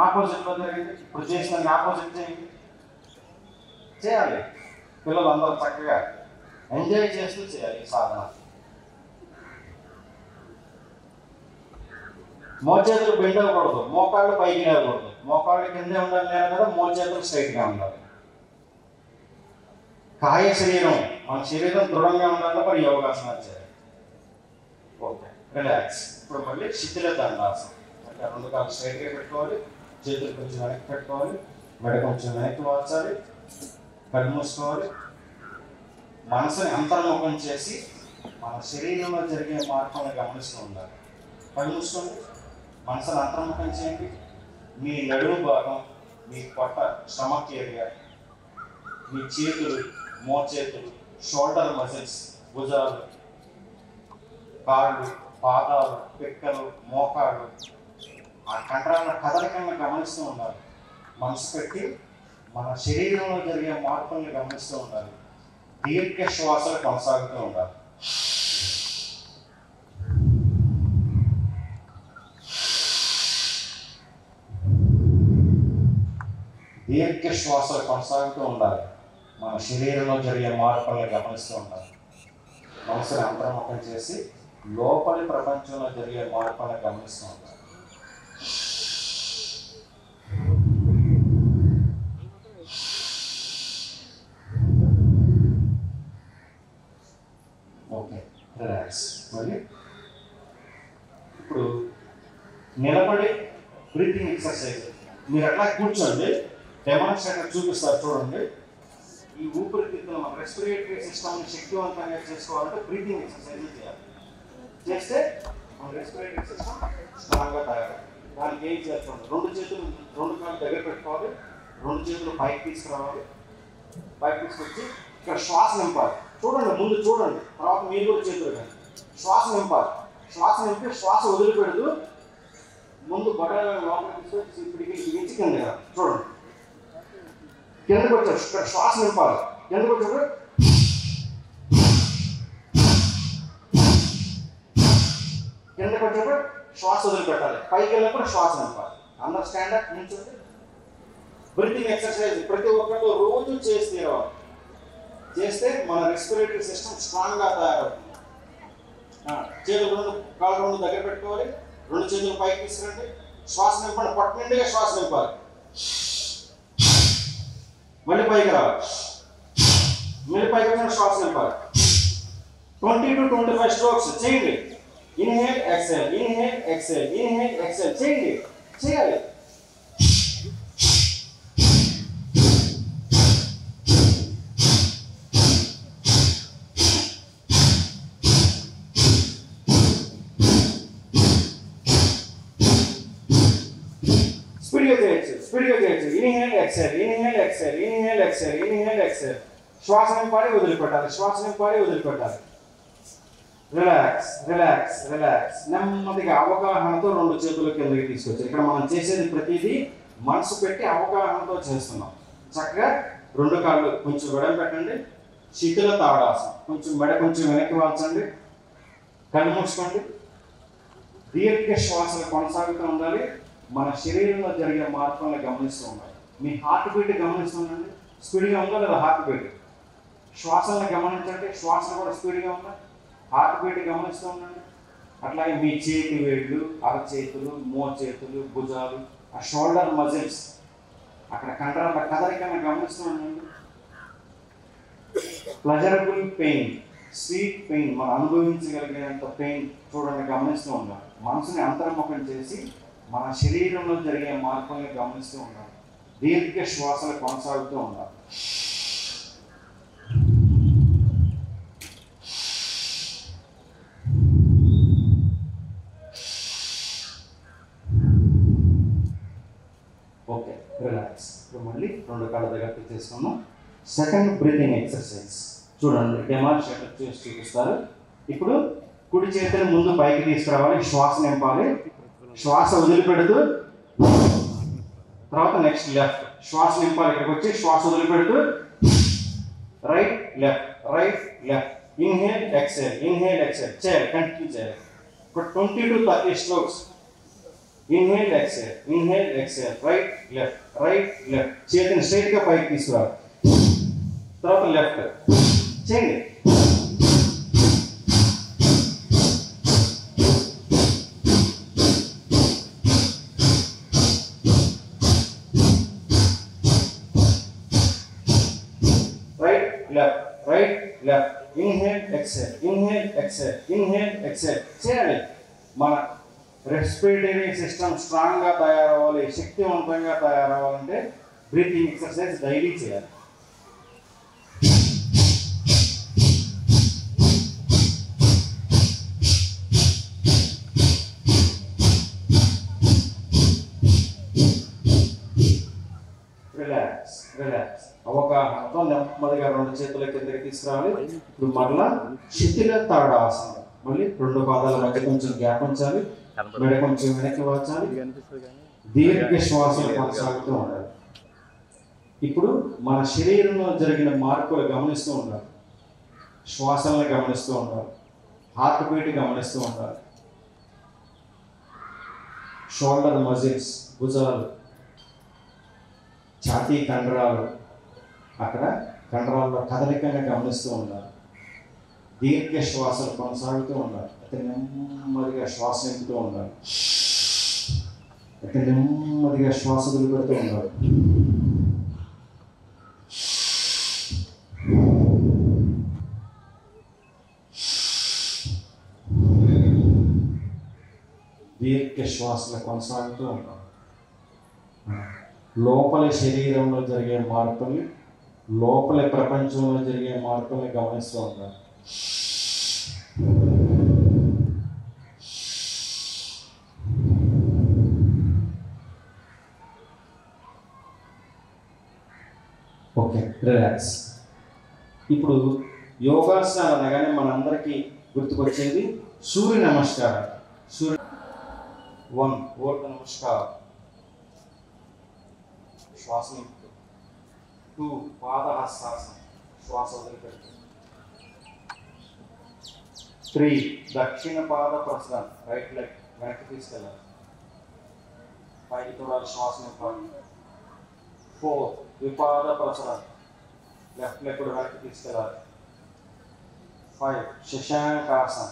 ఆపోజిట్లో జరిగింది. ఇప్పుడు చేసిన ఆపోజిట్ చేయాలి. పిల్లలు అందరూ చక్కగా ఎంజాయ్ చేస్తూ చేయాలి ఈ సాధన. మోచేతులు బెండ్ అవ్వకూడదు, మోకాళ్ళు పైకి లేవకూడదు, మోకాళ్ళు కిందే ఉండాలి లేదా కదా, మోచేతులు స్ట్రైట్గా ఉండాలి. కాయ శరీరం, మన శరీరం దృఢంగా ఉండాలి. మరి యోగాసనాలు చేయాలి. Okay, relax. ఇప్పుడు మళ్ళీ శిథిల దండాసనం. అంటే 2 కాళ్ళు స్ట్రైట్గా పెట్టుకోవాలి, చేతులు కొంచెం వెనక్కి పెట్టుకోవాలి, మెడ కొంచెం వెనక్కి వాల్చాలి, కళ్ళు మూసుకోవాలి. మనసుని అంతర్ముఖం చేసి మన శరీరంలో జరిగే మార్పులను గమనిస్తూ ఉండాలి. కళ్ళు మూసుకోండి, మనసుని అంతర్ముఖం చేయండి. మీ నడుము భాగం, మీ పొట్ట, స్టమక్ ఏరియా, మీ చేతులు, మోచేతులు, షోల్డర్ మజిల్స్, భుజాలు, కాళ్ళు, పాదాలు, పిక్కలు, మోకాళ్ళు, ఆ కండరాల కదలికలను గమనిస్తూ ఉండాలి. మనసు పెట్టి మన శరీరంలో జరిగే మార్పులను గమనిస్తూ ఉండాలి. దీర్ఘ శ్వాసలు కొనసాగుతూ ఉండాలి. దీర్ఘ శ్వాసలు కొనసాగుతూ ఉండాలి. మన శరీరంలో జరిగే మార్పులను గమనిస్తూ ఉండాలి. మనసుని అంతర్ముఖం చేసి లోపలి ప్రపంచంలో జరిగే మార్పులను గమనిస్తూ ఉండాలి. Okay, relax. మళ్ళీ ఇప్పుడు నిలబడి బ్రీతింగ్ ఎక్సర్సైజ్. మీరు అట్లా కూర్చోండి, డెమాన్స్ట్రేటర్ చూపిస్తారు చూడండి. ఈ ఊపిరితిత్తులు, మన రెస్పిరేటరీ సిస్టమ్ని శక్తివంతంగా చేసుకోవాలంటే బ్రీతింగ్ ఎక్సర్సైజ్ చేయాలి. చేస్తే మన రెస్పిరేటరీ సిస్టమ్ స్ట్రాంగ్గా తయారు. దానికి ఏం చేయాలి? 2 చేతులు 2 కాళ్ళు దగ్గర పెట్టుకోవాలి, 2 చేతులు పైకి తీసుకురావాలి. పైకి తీసుకొచ్చి ఇక్కడ శ్వాస నింపాలి. చూడండి, ముందు చూడండి, తర్వాత మీరు కూడా చేతులు కానీ శ్వాస నింపాలి. శ్వాస నింపి శ్వాస వదిలిపెడదు. ముందు బట్టలు లోపలికి తీసుకొచ్చి ఇప్పటికి ఇంచి కింద చూడండి, కిందకి వచ్చాడు. ఇక్కడ శ్వాస నింపాలి. కిందకి వచ్చాడు, కిందకి వచ్చేప్పుడు శ్వాస వదిలిపెట్టాలి. పైకి వెళ్ళినప్పుడు శ్వాస నింపాలి. అందరూ స్టాండర్డ్ నిల్చోండి. బ్రీతింగ్ ఎక్సర్సైజ్ ప్రతి ఒక్కరితో రోజు చేసి తీరవాలి. చేస్తే మన రెస్పిరేటరీ సిస్టమ్ స్ట్రాంగ్గా తయారవుతుంది. చేతులు 2 కాళ్ళు 2 దగ్గర పెట్టుకోవాలి, 2 చేతులు పైకి తీసుకురండి. శ్వాస నింపండి, పొట్ట నిండుగా శ్వాస నింపాలి. మళ్ళీ పైకి రావాలి, మళ్ళీ పైకి వచ్చిన శ్వాస నింపాలి. 20 to 25 స్ట్రోక్స్ చేయండి. Inhale exhale, inhale exhale, inhale exhale చేయండి. చేయాలి. స్పీడ్గా చేయొచ్చు. Inhale exhale, inhale exhale, inhale exhale, inhale exhale. శ్వాస నింపాలి, వదిలిపెట్టాలి, శ్వాస నింపాలి, వదిలిపెట్టాలి. Relax, relax, relax. నెమ్మదిగా అవగాహనతో 2 చేతుల కిందకి తీసుకొచ్చారు. ఇక్కడ మనం చేసేది ప్రతిదీ మనసు పెట్టి అవగాహనతో చేస్తున్నాం. చక్కగా 2 కాళ్ళు కొంచెం వెడలు పెట్టండి. శిథిల తాడాసనం. కొంచెం మెడ కొంచెం వెనక్కి వాల్చండి, కళ్ళు మూసుకోండి. దీర్ఘ శ్వాసలు కొనసాగుతూ ఉండాలి. మన శరీరంలో జరిగే మార్పులను గమనిస్తూ ఉండాలి. మీ హార్ట్ బీట్ గమనిస్తుండండి. స్పీడ్గా ఉందా లేదా హార్ట్ బీట్? శ్వాసలను గమనించండి, శ్వాసలు కూడా స్పీడ్గా ఉందా? హార్ట్ బీట్ గమనిస్తూ ఉండండి. అట్లాగే మీ చేతి వేళ్ళు, అరచేతులు, మోచేతులు, భుజాలు, ఆ షోల్డర్ మజిల్స్, అక్కడ కండరాల కదలికలను గమనిస్తూ ఉండండి. ప్లెజరబుల్ పెయిన్, స్వీట్ పెయిన్, మనం అనుభవించగలిగేంత పెయిన్ చూడండి, గమనిస్తూ ఉండాలి. మనసుని అంతర్ముఖం చేసి మన శరీరంలో జరిగే మార్పులను గమనిస్తూ ఉండాలి. దీర్ఘ శ్వాసలు కొనసాగుతూ ఉండాలి. Okay, relax. ఇప్పుడు మళ్ళీ 2 కాళ్ళ దగ్గర చేసుకున్నాం. సెకండ్ బ్రీతింగ్ ఎక్సర్సైజ్ చూడండి, డెమాన్స్ట్రేటర్ చేసి చూపిస్తారు. ఇప్పుడు కుడి చేతిని ముందు పైకి తీసుకురావాలి, శ్వాస నింపాలి. శ్వాస వదిలిపెడుతూ తర్వాత నెక్స్ట్ లెఫ్ట్ శ్వాస నింపాలి. ఇక్కడికి వచ్చి శ్వాస వదిలిపెడుతూ right left, right left. Inhale exhale, inhale exhale చేయాలి, కంటిన్యూ చేయాలి. ఇప్పుడు 20 to 30 strokes. Inhale exhale, inhale exhale, right left. చేతిని స్ట్రైట్ గా పైకి తీసుకురావాలి. తర్వాత లెఫ్ట్ చేయండి. లెఫ్ట్. ఇన్హేల్ ఎక్సేల్ చేయాలి. మన రెస్పిరేటరీ సిస్టమ్ స్ట్రాంగ్ గా తయారవ్వాలి, శక్తివంతంగా తయారవ్వాలంటే బ్రీతింగ్ ఎక్సర్సైజ్ డైలీ చేయాలి. రిలాక్స్. అవగాహనతో నెమ్మదిగా 2 చేతుల కిందకి తీసుకురావాలి. ఇప్పుడు మరలా శిథిల తాడాసనం. మళ్ళీ 2 పాదాల మధ్య కొంచెం గ్యాప్ ఉంచాలి, మెడ కొంచెం వెనక్కి వాచాలి, దీర్ఘ శ్వాసలు కొనసాగుతూ ఉండాలి. ఇప్పుడు మన శరీరంలో జరిగిన మార్పులు గమనిస్తూ ఉండాలి, శ్వాసలను గమనిస్తూ ఉండాలి, హార్ట్ బీట్ గమనిస్తూ ఉండాలి. షోల్డర్ మజిల్స్, భుజాలు, ఛాతీ కండరాలు, అక్కడ కండరాల్లో కదలికగా గమనిస్తూ ఉండాలి. దీర్ఘ శ్వాసలు కొనసాగుతూ ఉండాలి. అతి నెమ్మదిగా శ్వాస నింపుతూ ఉండాలి, అతి నెమ్మదిగా శ్వాస వదిలిపెడుతూ ఉండాలి. దీర్ఘ శ్వాసలు కొనసాగుతూ ఉండాలి. లోపలి శరీరంలో జరిగే మార్పుల్ని, లోపలి ప్రపంచంలో జరిగే మార్పుల్ని గమనిస్తూ ఉండాలి. Okay, relax. ఇప్పుడు యోగాసనాలు అనగానే మనందరికీ గుర్తుకొచ్చేది సూర్య నమస్కారం. 1 ఊర్ధ నమస్కారం, శ్వాస 2 పాదహస్తాసనం, శ్వాస వదిలిపెట్టు. 3 దక్షిణ పాద ప్రసరణ, రైట్ లెగ్ వెనక్కి తీసుకెళ్ళాలి, పైకి చూడాలి, శ్వాస నింపాలి. 4 ద్విపాద ప్రసరణ, లెఫ్ట్ లెగ్ కూడా వెనక్కి తీసుకెళ్ళాలి. 5 శశాంకాసన,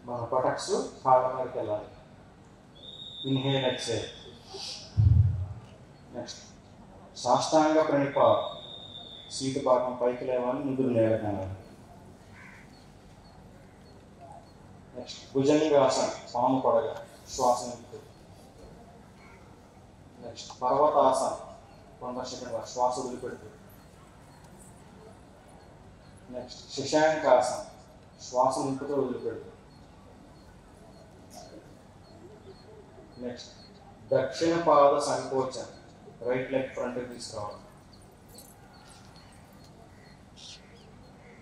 మన పటక్స్ కాళ్ళ మీదకి వెళ్ళాలి. Inhale exhale. నెక్స్ట్ సాష్టాంగ ప్రణిపాతం, సీటు భాగం పైకి లేవాలి, ముందుకు లేవాలి. నెక్స్ట్ భుజంగాసన, పాము పడగ, శ్వాస నింపుతూ. నెక్స్ట్ పర్వతాసన, 1 సెకండ్ శ్వాస వదిలిపెడుతూ. నెక్స్ట్ శశాంకాసన, శ్వాస నింపుతూ వదిలిపెడుతూ. నెక్స్ట్ దక్షిణ పాద సంకోచన, రైట్ లెగ్ ఫ్రంట్ తీసుకురావాలి.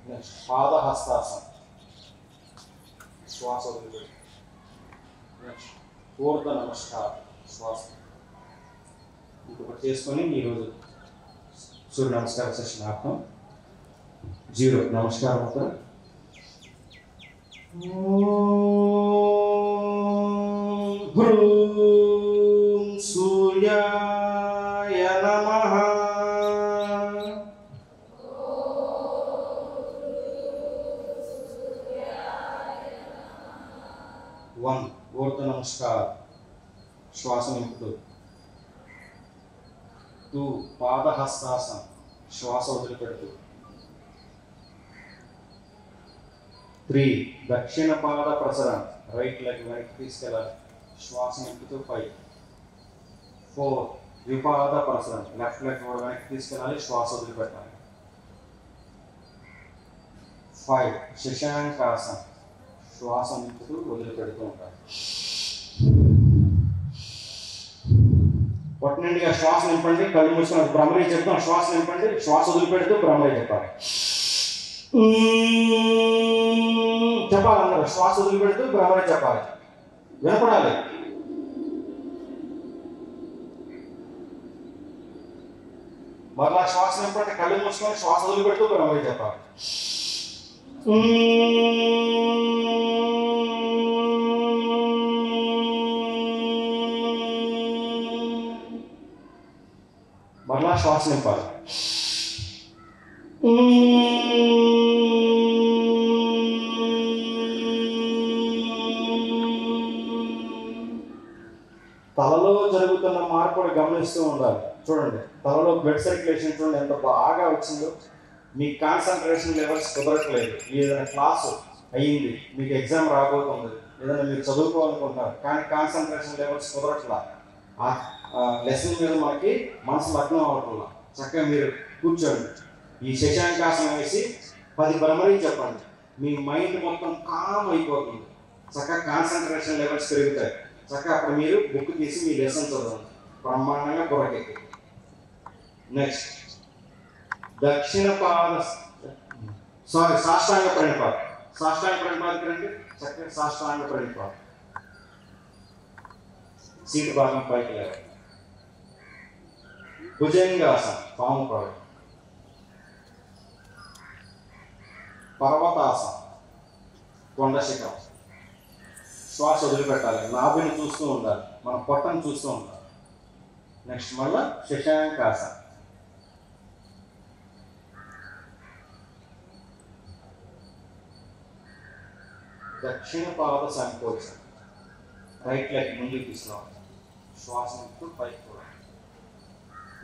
నెక్స్ట్ పాదహస్తాసన, శ్వాస వదిలిపెట్టు. నెక్స్ట్ ఊర్ధ నమస్కారం, శ్వాస ఇంకొకటి చేసుకొని ఈరోజు సూర్య నమస్కార సెషన్ ఆపం. 0 నమస్కారం అవుతారు. సూర్యాయ నమః. ఊర్ధ నమస్కారం, శ్వాస నింపుతూ. 2 పాదహస్తాసనం, శ్వాస వదిలిపెడుతూ. 3 దక్షిణ పాద ప్రసరణ, రైట్ లెగ్ వెనక్కి తీసుకెళ్ళాలి, శ్వాస నింపుతూ 5. 4 ద్విపాద ప్రసరణ, లెఫ్ట్ లెగ్ కూడా వెనక్కి తీసుకెళ్ళాలి, శ్వాస వదిలిపెట్టాలి. 5 శశాంకాసన, శ్వాస నింపుతూ వదిలిపెడుతూ ఉంటారు. పొట్ట నిండిగా శ్వాస నింపండి, కళ్ళు మూసుకుని భ్రమరీ చెప్తాం. శ్వాస నింపండి, శ్వాస వదిలిపెడుతూ భ్రమరీ చెప్పాలి. చెప్పాలి అందరూ, శ్వాస వదిలిపెడుతూ భ్రమరీ చెప్పాలి, వినపడాలి. మరలా శ్వాస నింపండి, కళ్ళు మూసుకొని శ్వాస వదిలిపెడుతూ భ్రమరీ చెప్పాలి. శ్వాస నింపాలి. తలలో జరుగుతున్న మార్పును గమనిస్తూ ఉండాలి. చూడండి, తలలో బ్లడ్ సర్క్యులేషన్ చూడండి ఎంత బాగా వచ్చిందో. మీ కాన్సన్ట్రేషన్ లెవెల్స్ కుదరట్లేదు. ఏదైనా క్లాసు అయ్యింది, మీకు ఎగ్జామ్ రాబోతుంది, ఏదైనా మీరు చదువుకోవాలనుకుంటున్నారు, కానీ కాన్సన్ట్రేషన్ లెవెల్స్ కుదరట్లా, ఆ లెసన్ మీద మనకి మనసు లగ్నం అవ్వట్లా. చక్కగా మీరు కూర్చోండి, ఈ శశాంకాసనం వేసి 10 భ్రమరీ చెప్పండి. మీ మైండ్ మొత్తం కామ్ అయిపోతుంది. చక్కగా కాన్సన్ట్రేషన్ లెవెల్స్ పెరుగుతాయి. చక్కగా అప్పుడు మీరు బుక్ తీసి మీ లెసన్ చదవండి, బ్రహ్మాండంగా బుర్రకెక్కి. నెక్స్ట్ సాష్టాంగ ప్రణిపాతం. సాష్టాంగ ప్రణిపాతం రండి. చక్కగా సాష్టాంగ ప్రణిపాతం. సీటు భాగం పైకి లేవు. భుజంగాసనం, పాము పడవ. పర్వతాసనం, కొండ శిఖరం. శ్వాస వదిలిపెట్టాలి, నాభిని చూస్తూ ఉండాలి, మన పొట్టను చూస్తూ ఉండాలి. నెక్స్ట్ మళ్ళా శశాంకాసనం. దక్షిణ పాద సంకోచం, రైట్ లెగ్ ముందుకు తీసుకోవాలి, శ్వాస పైకి కూడా.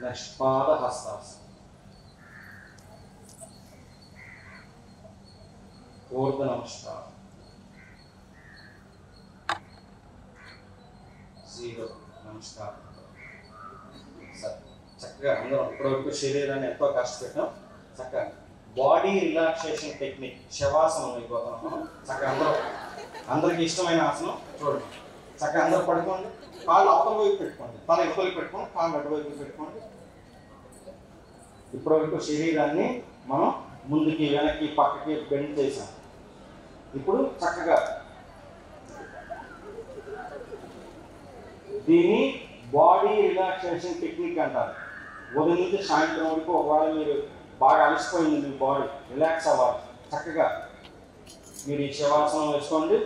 నెక్స్ట్ పాద హస్తాసనం, ఊర్ధ నమస్కారం, జీరో నమస్కారం. సరే, చక్కగా అందరం ఇప్పటివరకు శరీరాన్ని ఎంతో కష్టపెట్టాం. చక్కగా బాడీ రిలాక్సేషన్ టెక్నిక్ శవాసనం అయిపోతున్నాం మనం. చక్కగా అందరికి ఇష్టమైన ఆసనం. చూడండి, చక్కగా అందరూ పడుకోండి, కాళ్ళు అవతల వైపు పెట్టుకోండి, తల ఇవతలకి పెట్టుకోండి, కాళ్ళు అటువైపు పెట్టుకోండి. ఇప్పటివరకు శరీరాన్ని మనం ముందుకి వెనక్కి పక్కకి బెండ్ చేసాం. ఇప్పుడు చక్కగా దీన్ని బాడీ రిలాక్సేషన్ టెక్నిక్ అంటారు. ఉదయం నుంచి సాయంత్రం వరకు ఒకవేళ మీరు బాగా అలసిపోయింది, మీ బాడీ రిలాక్స్ అవ్వాలి, చక్కగా మీరు ఈ శవాసనం వేసుకోండి.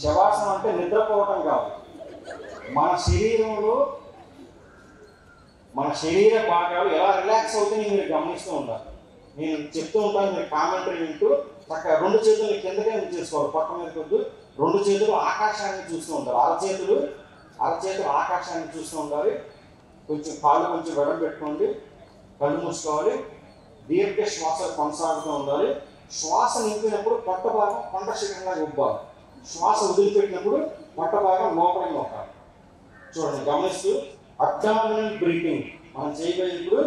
శవాసనం అంటే నిద్రపోవటం కాదు, మన శరీరంలో మన శరీర భాగాలు ఎలా రిలాక్స్ అవుతాయని మీరు గమనిస్తూ ఉండాలి. నేను చెప్తూ ఉంటాను, మీరు కామెంటరీ వింటూ చక్కగా 2 చేతులు కిందకే ఉంచేసుకోవాలి, పక్క మీద కొద్దు. 2 చేతులు ఆకాశాన్ని చూస్తూ ఉండాలి, అరచేతులు ఆకాశాన్ని చూస్తూ ఉండాలి. కొంచెం కాళ్ళు కొంచెం వెడలు పెట్టుకోండి, కళ్ళు మూసుకోవాలి. దీర్ఘ శ్వాస కొనసాగుతూ ఉండాలి. శ్వాస నింపినప్పుడు పొట్ట భాగం కొండ శిఖరంగా ఉబ్బాలి. శ్వాస వదిలిపెట్టినప్పుడు పొట్ట భాగం లోపలికి నొక్కాలి. చూడండి, గమనిస్తూ అబ్డామినల్ బ్రీతింగ్ మనం చేయగలిగినప్పుడు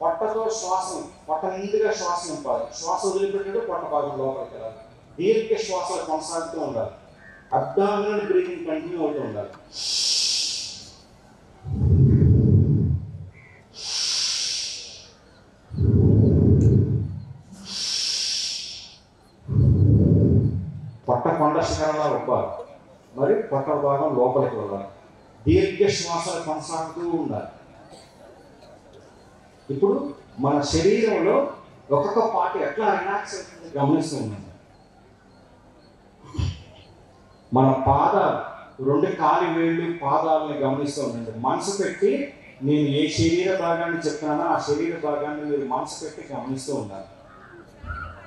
పొట్టతో శ్వాసను, పొట్ట నిండుగా శ్వాస నింపాలి. శ్వాస వదిలిపెట్టినప్పుడు పొట్ట భాగం లోపలికి వెళ్ళాలి. దీర్ఘ శ్వాసలు కొనసాగుతూ ఉండాలి. అబ్డామినల్ బ్రీతింగ్ కంటిన్యూ అవుతూ ఉండాలి. పొట్ట కొండ శిఖరంలో ఉబ్బాలి, మరి పొట్ట భాగం లోపలికి వెళ్ళాలి. దీర్ఘ శ్వాసలు కొనసాగుతూ ఉండాలి. ఇప్పుడు మన శరీరంలో ఒక్కొక్క పార్ట్ ఎట్లా రిలాక్స్ అవుతుంది గమనిస్తూ ఉన్నాం. మన పాదాలు, 2 కాలి వేళ్ళు పాదాలని గమనిస్తూ ఉండండి. మనసు పెట్టి నేను ఏ శరీర భాగాన్ని చెప్తున్నానో ఆ శరీర భాగాన్ని మీరు మనసు పెట్టి గమనిస్తూ ఉండాలి.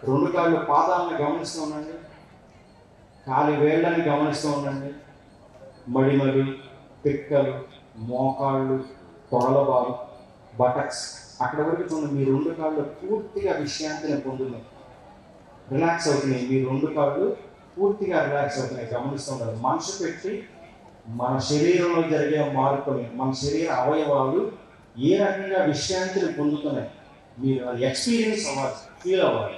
2 కాళ్ళు పాదాలను గమనిస్తూ ఉండండి, కాలి వేళ్ళని గమనిస్తూ ఉండండి. మడిమలు, పిక్కలు, మోకాళ్ళు, తొడల భాగం, బటక్స్, అక్కడ వరకు చూడండి. మీ 2 కాళ్ళు పూర్తిగా విశ్రాంతిని పొందుతున్నాయి, రిలాక్స్ అవుతున్నాయి. మీ 2 కాళ్ళు పూర్తిగా రిలాక్స్ అవుతున్నాయి, గమనిస్తూ ఉండాలి. మనసు పెట్టి మన శరీరంలో జరిగే మార్పుని, మన శరీర అవయవాలు ఏ రకంగా విశ్రాంతిని పొందుతున్నాయి మీరు అది ఎక్స్పీరియన్స్ అవ్వాలి, ఫీల్ అవ్వాలి.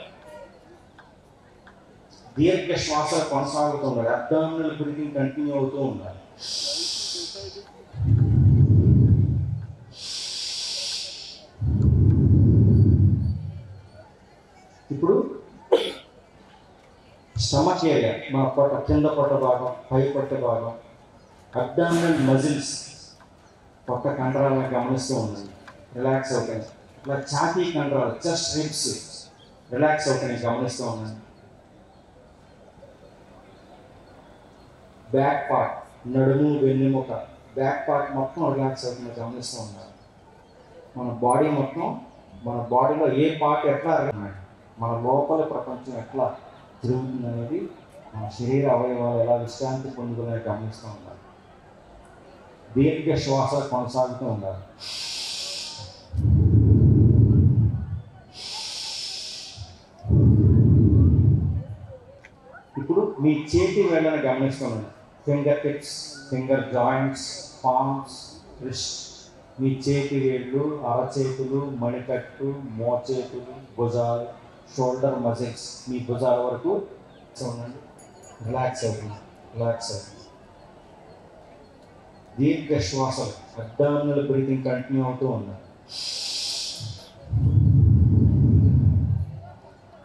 దీర్ఘ శ్వాస కొనసాగుతూ ఉండాలి. అబ్డామినల్ బ్రీతింగ్ కంటిన్యూ అవుతూ ఉండాలి. ఇప్పుడు స్టమక్ ఏరియా, మన పొట్ట కింద పొట్ట భాగం, పై పొట్ట భాగం, అబ్డామినల్ మజిల్స్, పొట్ట కండరాలను గమనిస్తూ ఉండాలి, రిలాక్స్ అవుతాయి. ఇలా ఛాతీ కండరాలు, చెస్ట్ రిబ్స్ రిలాక్స్ అవుతాయి, గమనిస్తూ ఉండండి. బ్యాక్ పార్ట్, నడుము, వెన్నెముక, బ్యాక్ పార్ట్ మొత్తం రిలాక్స్ అవుతుంది, గమనిస్తూ ఉండాలి. మన బాడీ మొత్తం, మన బాడీలో ఏ పార్ట్ ఎట్లా మన లోపల ప్రపంచం ఎట్లా తిరుగుతుంది అనేది, మన శరీర అవయవాలు ఎలా విశ్రాంతి పొందుకునే గమనిస్తూ ఉండాలి. దీర్ఘ శ్వాస కొనసాగుతూ ఉండాలి. ఇప్పుడు మీ చేతి వేళ్ళని గమనిస్తున్నాను. Finger tips, finger joints, palms, wrist, మీ చేతి వేళ్ళు, అరచేతులు, మణికట్టు, మోచేతులు, భుజాలు, షోల్డర్ మజిల్స్, మీ భుజాల వరకు చూడండి. రిలాక్స్ అవుతుంది, రిలాక్స్ అవుతుంది. దీర్ఘ శ్వాసలు, అబ్డామినల్ బ్రీతింగ్ కంటిన్యూ అవుతూ ఉండాలి.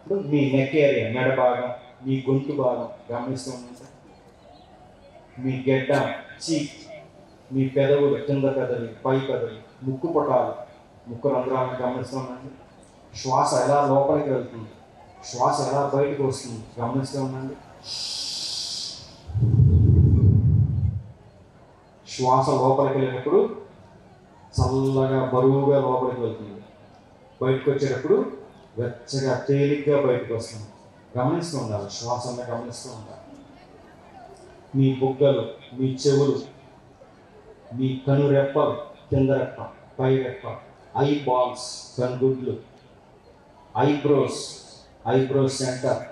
ఇప్పుడు మీ నెక్ ఏరియా, మెడ భాగం, మీ గొంతు భాగం గమనిస్తూ ఉండండి. మీ గెడ్డ, చీక్, మీ పెదవులు, కింద పెదవి, పై పెదవి, ముక్కు పొటాలు, ముక్కు రంధ్రాలను గమనిస్తూ ఉండండి. శ్వాస ఎలా లోపలికి వెళ్తుంది, శ్వాస ఎలా బయటకు వస్తుంది గమనిస్తూ ఉండండి. శ్వాస లోపలికి వెళ్ళినప్పుడు చల్లగా బరువుగా లోపలికి వెళ్తుంది, బయటకు వచ్చేటప్పుడు వెచ్చగా తేలిగ్గా బయటకు వస్తుంది. గమనిస్తూ ఉండాలి, శ్వాసను గమనిస్తూ ఉండాలి. మీ బుగ్గలు, మీ చెవులు, మీ కను రెప్పలు, కింద రెప్ప, పై రెప్ప, ఐ బాల్స్, కనుగుడ్లు, eyebrows, eyebrows centre,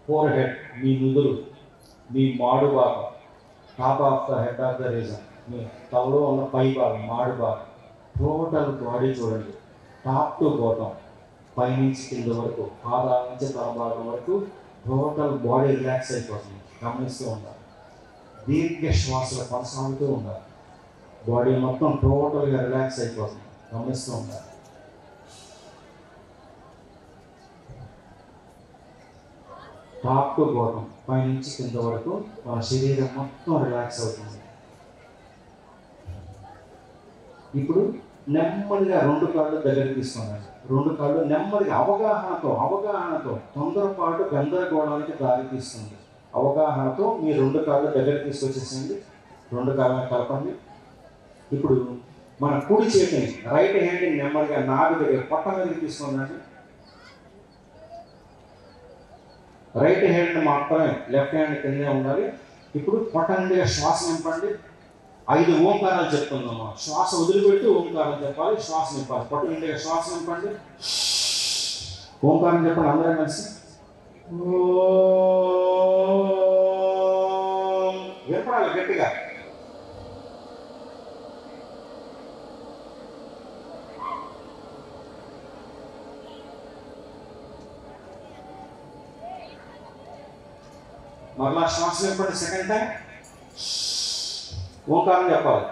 forehead, మీ నుదురు, మీ మాడు భాగం, top of the head of the region, మీ తలలో ఉన్న పై భాగం, మాడు భాగం, టోటల్ బాడీ చూడండి. టాప్ టు బాటం, పైనుంచి కింద వరకు, పాదాల నుంచి తల భాగం వరకు టోటల్ బాడీ రిలాక్స్ అయిపోతుంది. గమనిస్తూ ఉండాలి. దీర్ఘ శ్వాసలు కొనసాగుతూ ఉండాలి. బాడీ మొత్తం టోటల్గా రిలాక్స్ అయిపోతుంది. గమనిస్తూ ఉండాలి. టాప్ టు బాటం, పైనుంచి కింద వరకు మన శరీరం మొత్తం రిలాక్స్ అవుతుంది. ఇప్పుడు నెమ్మదిగా రెండు కాళ్ళు దగ్గరికి తీసుకున్నాను. రెండు కాళ్ళు నెమ్మదిగా అవగాహనతో తొందరపాటు గందరగోళానికి దారి తీస్తుంది. అవగాహనతో మీ రెండు కాళ్ళు దగ్గరికి తీసుకొచ్చేసింది. రెండు కాళ్ళని కలపండి. ఇప్పుడు మన కుడి చేతిని, రైట్ హ్యాండ్ని నెమ్మదిగా నాభి దగ్గర పొట్ట మీదకి తీసుకున్నాను. రైట్ హ్యాండ్ మాత్రమే, లెఫ్ట్ హ్యాండ్ కిందే ఉండాలి. ఇప్పుడు పొట్ట నుండిగా శ్వాస నింపండి. 5 ఓంకారాలు చెప్తున్నాము. శ్వాస వదిలిపెట్టి ఓంకారం చెప్పాలి, శ్వాస నింపాలి. పొట్ట నుండిగా శ్వాస నింపండి. ఓంకారం చెప్పండి అందరం కలిసి. వినపడాలి గట్టిగా. మరలా శ్వాస నింపండి. సెకండ్ టైం ఓంకారం చెప్పాలి.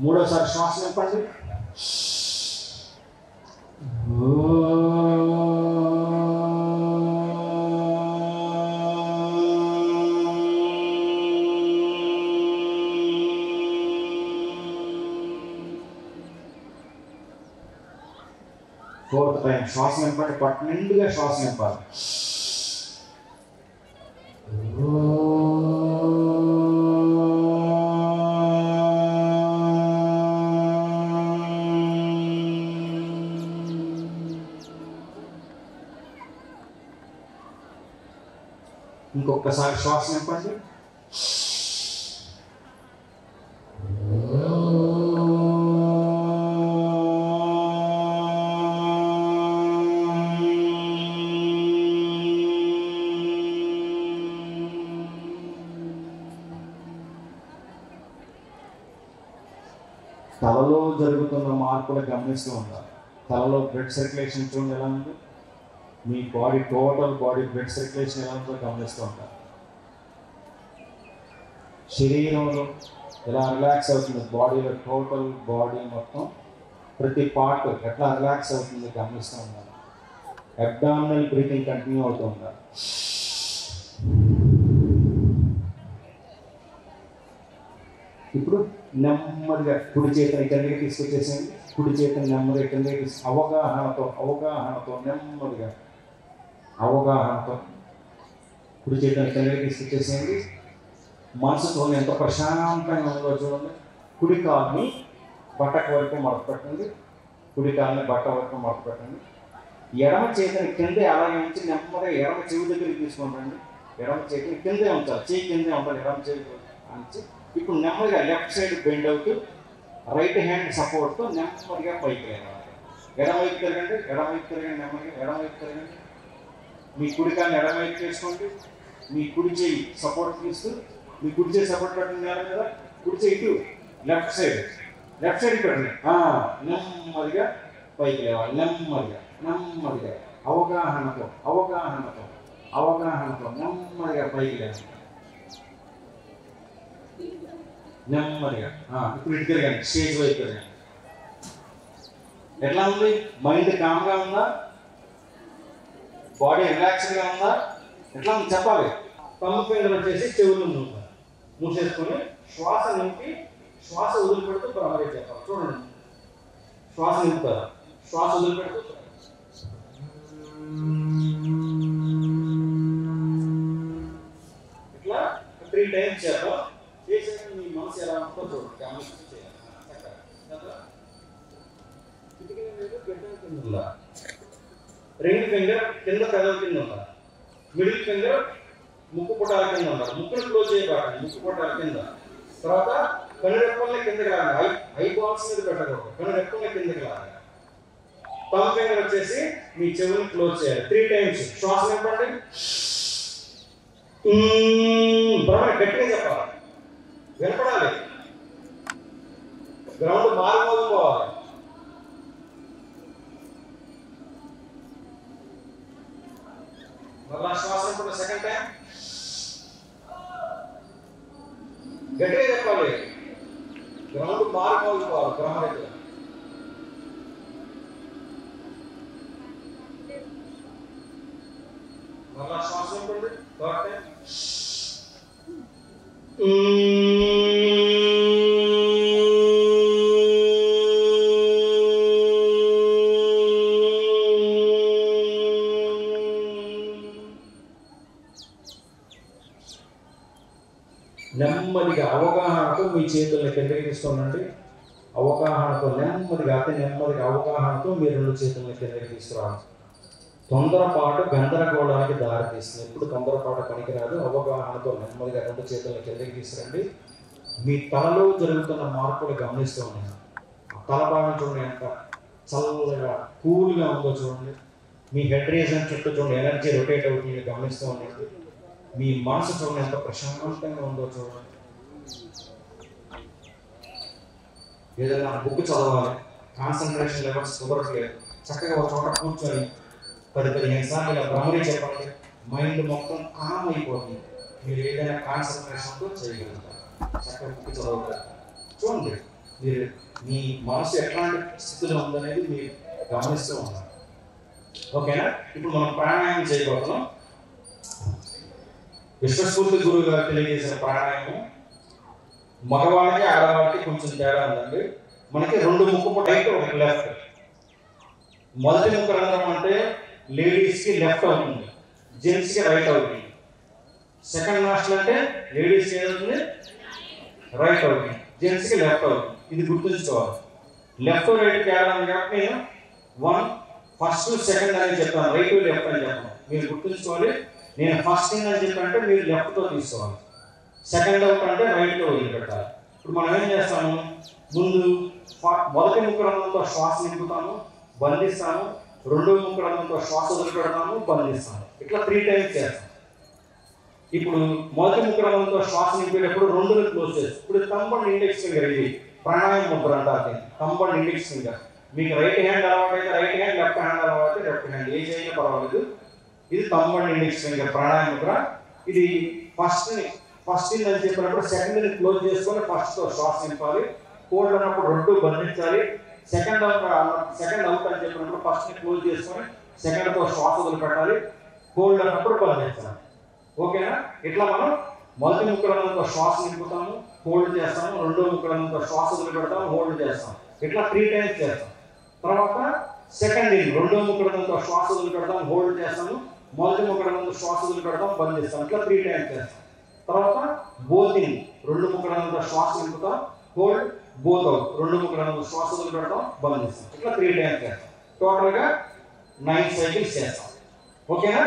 మూడోసారి శ్వాస నింపండి. ఫోర్త్ టైం శ్వాస నింపండి. పట్టు నిండుగా శ్వాస నింపాలి. ఇంకొకసారి శ్వాస నింపండి. తలలో జరుగుతున్న మార్పులు గమనిస్తూ ఉండాలి. తలలో బ్లడ్ సర్క్యులేషన్ చూడండి ఎలా ఉంది. మీ body total body blood circulation ఎలా ఉందో గమనిస్తూ ఉండాలి. శరీరంలో ఎలా రిలాక్స్ అవుతుంది, బాడీలో టోటల్ బాడీ మొత్తం ప్రతి పార్ట్ ఎట్లా రిలాక్స్ అవుతుంది గమనిస్తూ ఉండాలి. అబ్డామినల్ బ్రీతింగ్ కంటిన్యూ అవుతూ ఉండాలి. ఇప్పుడు నెమ్మదిగా కుడి చేతిని కిందకి తీసుకొచ్చేసేయండి. కుడి చేతిని నెమ్మదిగా కిందకి అవగాహనతో నెమ్మదిగా కుడి చేతిని కిందకి తీసుకొచ్చేసేయండి. మనసు చూడండి ఎంత ప్రశాంతంగా ఉందో చూడండి. కుడి కాలుని బట్టకు వరకు మడత పెట్టండి. ఎడమ చేతిని కిందే అలాగే ఉంచి నెమ్మదిగా ఎడమ చెవి దగ్గరికి తీసుకుంటండి. ఎడమ చేతిని కిందే ఉంచాలి, చెయ్యి కిందే ఉండాలి, ఎడమ చేతి ఉంచి ఇప్పుడు నెమ్మదిగా లెఫ్ట్ సైడ్ బెండ్ అవుతూ రైట్ హ్యాండ్ సపోర్ట్తో నెమ్మదిగా పైకి లేవాలి. ఎడమవైపు తిరగండి, నెమ్మదిగా ఎడమవైపు తిరగండి. మీ కుడి కాన్ని ఎడమవైపు చేసుకోండి. మీ కుడి చేయి సపోర్ట్ తీస్తూ మీ కుడి చేయి సపోర్ట్ పెట్టండి కదా. కుడి చేయి ఇటు లెఫ్ట్ సైడ్ పెట్టండి. నెమ్మదిగా పైకి లేవాలి. నెమ్మదిగా అవగాహనతో నెమ్మదిగా పైకి లేవాలి. నెమ్మదిగా ఇప్పుడు ఇటు తిరగండి, స్టేజ్ వైపు తిరగండి. ఎట్లా ఉంది? మైండ్ కామ్గా ఉందా? బాడీ రిలాక్స్డ్గా ఉందా? ఎట్లా ఉంది చెప్పాలి. తమ్ము ఫింగర్ వచ్చేసి చెవులు మూసేసుకొని శ్వాస నింపి శ్వాస వదిలిపెడుతూ ప్రారంభం చెప్పాలి. చూడండి, శ్వాస నింపుతారు, శ్వాస వదిలిపెడుతూ ఇట్లా 3 times చేద్దాం. చేసాక మీ మనసు ఎలా ఉంటుందో చూడండి, గమనించి చేయాలి. రింగ్ ఫింగర్ కింద పెదవి కింద ఉండాలి. మిడిల్ ఫింగర్ ముక్కు పుటాల కింద ఉండాలి. ముక్కును క్లోజ్ చేయబాకండి, ముక్కు పుటాల కింద. తర్వాత కనురెప్పల్ని కిందకి లాగాలి. ఐ బాల్స్ మీద పెట్టకూడదు, కనురెప్పల్ని కిందకి లాగాలి. థంబ్ ఫింగర్ వచ్చేసి మీ చెవుని క్లోజ్ చేయాలి. 3 times శ్వాస నింపండి. గట్టిగా చెప్పాలి, వినపడాలి, గ్రౌండ్ మారిపోవాలి. మళ్ళా శ్వాస నింపండి. సెకండ్ టైం గట్టిగా చెప్పాలి, గ్రౌండ్ మారిపోవాలి. గ్రౌండ్ మళ్ళా శ్వాస నింపండి. థర్డ్ టైం నెమ్మదిగా అవగాహనతో మీ చేతుల్ని కిందకి తీసుకోనండి. అవగాహనతో నెమ్మదిగా అవగాహనతో మీ 2 చేతుల్ని కిందకి తీసుకురావాలి. తొందరపాటు గందరగోళానికి దారి తీస్తుంది. ఎప్పుడు తొందరపాటు పనికిరాదు. అవగాహనతో నెమ్మదిగా 2 చేతుల్ని కిందకి తీసుకురండి. మీ తలలో జరుగుతున్న మార్పులు గమనిస్తూ ఉన్నాను. తల భాగం చూడండి ఎంత చల్లగా కూల్గా ఉందో చూడండి. మీ హెడ్ రీజన్ చుట్టూ చూడండి ఎనర్జీ రొటేట్ అవుతుంది, గమనిస్తూ ఉండండి. మీ మనసు చూడండి ఎంత ప్రశాంతంగా ఉందో చూడండి. ఏదైనా బుక్ చదవాలి, కాన్సన్ట్రేషన్ లెవెల్స్ కుదరట్లేదు, చక్కగా ఒక చోట కూర్చొని 10-15 సార్లు ఇలా భ్రమరి చెప్పండి. మైండ్ మొత్తం కామ్ అయిపోతుంది. మీరు ఏదైనా కాన్సన్ట్రేషన్తో చేయగలుగుతారు. చక్కగా బుక్ చదవగలుగుతారు. చూడండి మీరు మీ మనసు ఎట్లాంటి స్థితిలో ఉందనేది మీరు గమనిస్తూ ఉన్నారు. ఓకేనా? ఇప్పుడు మనం ప్రాణాయామం చేయబోతున్నాం. విశ్వస్ఫూర్తి గురువు గారు తెలియజేసిన ప్రాణాయామం మగవాళ్ళకి ఆడవాళ్ళకి కొంచెం తేడా ఉందండి. మనకి 2 ముక్కు రైట్, 1 లెఫ్ట్. మొదటి ముక్కు రంధ్రం అంటే లేడీస్కి లెఫ్ట్ అవుతుంది, జెంట్స్కి రైట్ అవుతుంది. సెకండ్ నాస్ట్రల్ అంటే లేడీస్కి ఏదవుతుంది? రైట్ అవుతుంది, జెంట్స్కి లెఫ్ట్ అవుతుంది. ఇది గుర్తుంచుకోవాలి. లెఫ్ట్ రైట్ తేడా ఉంది కాబట్టి నేను 1 ఫస్ట్ సెకండ్ అని చెప్తాను, రైట్ లెఫ్ట్ అని చెప్తాను. మీరు గుర్తుంచుకోవాలి. నేను ఫస్ట్ థింగ్ అని చెప్పానంటే మీరు లెఫ్ట్తో తీసుకోవాలి, సెకండ్ అవుట్ అంటే రైట్తో వదిలిపెట్టాలి. ఇప్పుడు మనం ఏం చేస్తాము? ముందు మొదటి ముక్కు రంధ్రంతో శ్వాస నింపుతాము, బంధిస్తాము. రెండో ముక్కు రంధ్రంతో శ్వాస వదిలిపెడతాము, బంధిస్తాము. ఇట్లా 3 times చేస్తాం. ఇప్పుడు మొదటి ముక్కు రంధ్రంతో శ్వాస నింపేటప్పుడు 2ని క్లోజ్ చేస్తాం. ఇప్పుడు థంబ్ అండ్ ఇండెక్స్ ఫింగర్, ఇది ప్రాణాయామ ముద్ర అంటారు. Thumb and index finger. మీకు రైట్ హ్యాండ్ అలవాటైతే రైట్ హ్యాండ్, లెఫ్ట్ హ్యాండ్ అలవాటు లెఫ్ట్ హ్యాండ్, ఏ చేయైనా పర్వాలేదు. ఇది థంబ్ అండ్ ఇండెక్స్ ఫింగర్ ప్రాణాయామ ముద్ర. ఇది ఫస్ట్ అని చెప్పినప్పుడు సెకండ్ని క్లోజ్ చేసుకొని ఫస్ట్తో శ్వాస నింపాలి. కోల్డ్ అన్నప్పుడు 2 బంధించాలి. సెకండ్ అవుట్ అని చెప్పినప్పుడు ఫస్ట్ని క్లోజ్ చేసుకొని సెకండ్తో శ్వాస వదిలిపెట్టాలి. కోల్డ్ అన్నప్పుడు బంధించాలి. ఓకేనా? ఇట్లా మనం మొదటి ముక్కు రంధ్రంతో శ్వాస నింపుతాము, హోల్డ్ చేస్తాము, రెండో ముక్కడంతో శ్వాస వదిలిపెడతాం, హోల్డ్ చేస్తాం. ఇట్లా 3 టైమ్స్ చేస్తాం. తర్వాత సెకండ్ ఇన్, రెండో ముక్కడంతో శ్వాస వదిలిపెడతాం, హోల్డ్ చేస్తాము, మొదటి ముక్కడంతో శ్వాస వదిలిపెడతాం, బంధిస్తాం. ఇట్లా 3 టైమ్స్ చేస్తాం. తర్వాత బోత్ ఇన్, రెండు ముక్కడంతో శ్వాస నింపుతాం, హోల్డ్, బోత్ అవుట్, రెండు ముక్కడంతో శ్వాస వదిలిపెడతాం, బంధిస్తాం. ఇట్లా 3 టైమ్స్ చేస్తాం. టోటల్గా 9 సైకిల్స్ చేస్తాం. ఓకేనా?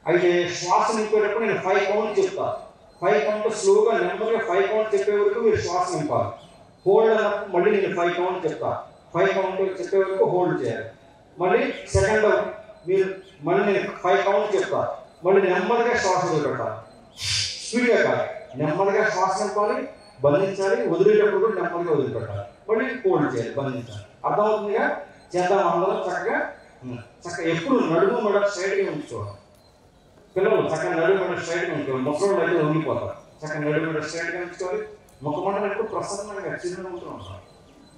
అయితే శ్వాస నింపేటప్పుడు నేను 5 కౌంట్ చెప్తాను. 5 కౌంట్ స్లోగా నెమ్మదిగా 5 కౌంట్ చెప్పే వరకు మీరు శ్వాస నింపాలి. హోల్డ్ అన్నప్పుడు మళ్ళీ నేను 5 కౌంట్ చెప్తాను. 5 కౌంట్ చెప్పే వరకు హోల్డ్ చేయాలి. మళ్ళీ సెకండ్ మీరు మళ్ళీ నేను 5 కౌంట్ చెప్తాను. మళ్ళీ నెమ్మదిగా శ్వాస వదిలిపెట్టాలి. స్పీడ్గా కాదు, నెమ్మదిగా శ్వాస నింపాలి, బంధించాలి, వదిలేటప్పుడు కూడా నెమ్మదిగా వదిలిపెట్టాలి, మళ్ళీ హోల్డ్ చేయాలి, బంధించాలి. అర్థమవుతుందిగా? చేద్దాం అందరం చక్కగా. ఎప్పుడు నడుము మెడ స్ట్రైట్గా ఉంచుకోవాలి. పిల్లలు చక్కగా నడుము మెడ స్ట్రైట్గా ఉంచుకోవాలి. ముసలోళ్ళు అయితే ఉండిపోతారు. చక్కగా నడుము మెడ స్ట్రైట్గా ఉంచుకోవాలి. ముఖమండలం ఎప్పుడు ప్రసన్నంగా చిరునవ్వుతూ ఉంటారు.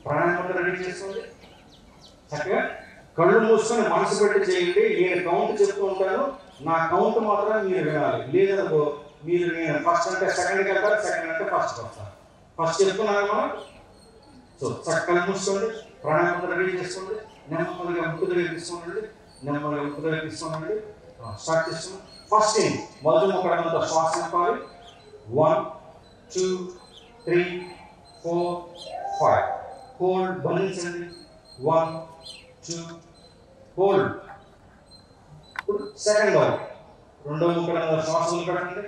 ప్రాణాయామం రెడీ చేసుకోండి. చక్కగా కళ్ళు మూసుకొని మనసు పెట్టి చేయండి. నేను కౌంట్ చెప్తూ ఉంటాను, నా కౌంట్ మాత్రం మీరు వినాలి. లేదనుకో మీరు నేను ఫస్ట్ అంటే సెకండ్కి వెళ్తారు, సెకండ్ అంటే ఫస్ట్ వస్తాను. ఫస్ట్ చెప్తున్నాను మనం. సో చక్కగా మూసుకోండి, ప్రాణాయామం రెడీ చేసుకోండి. నెమ్మదిగా ముక్కు దగ్గర తీసుకోండి, నెమ్మదిగా ముక్కు దగ్గర తీసుకోండి. స్టార్ట్ చేస్తున్నాం. ఫస్ట్ థింగ్, మొదటి ముక్కడంతో శ్వాస నింపాలి. 1 2 3 4 5. హోల్డ్, బంధించండి. 1 2 హోల్డ్. ఇప్పుడు సెకండ్ అవుట్, రెండో ముక్కడంతో శ్వాస వదిలిపెట్టండి.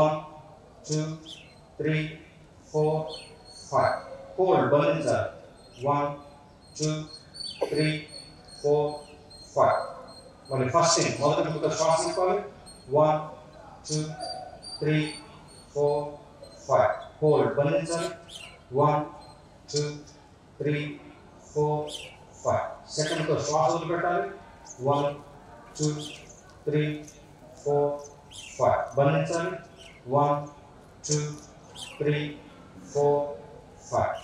1 2 3 4 5. హోల్డ్, బంధించాలి. 1 2 3 4 5. మళ్ళీ ఫస్ట్ థింగ్, మొదటి ముక్కతో శ్వాస నింపాలి. 1 2 3 4 5. హోల్డ్, బంధించాలి. 1 2 3 4 5. సెకండ్తో శ్వాస వదిలిపెట్టాలి. 1 2 3 4 5. బంధించాలి. 1 2 3 4 5.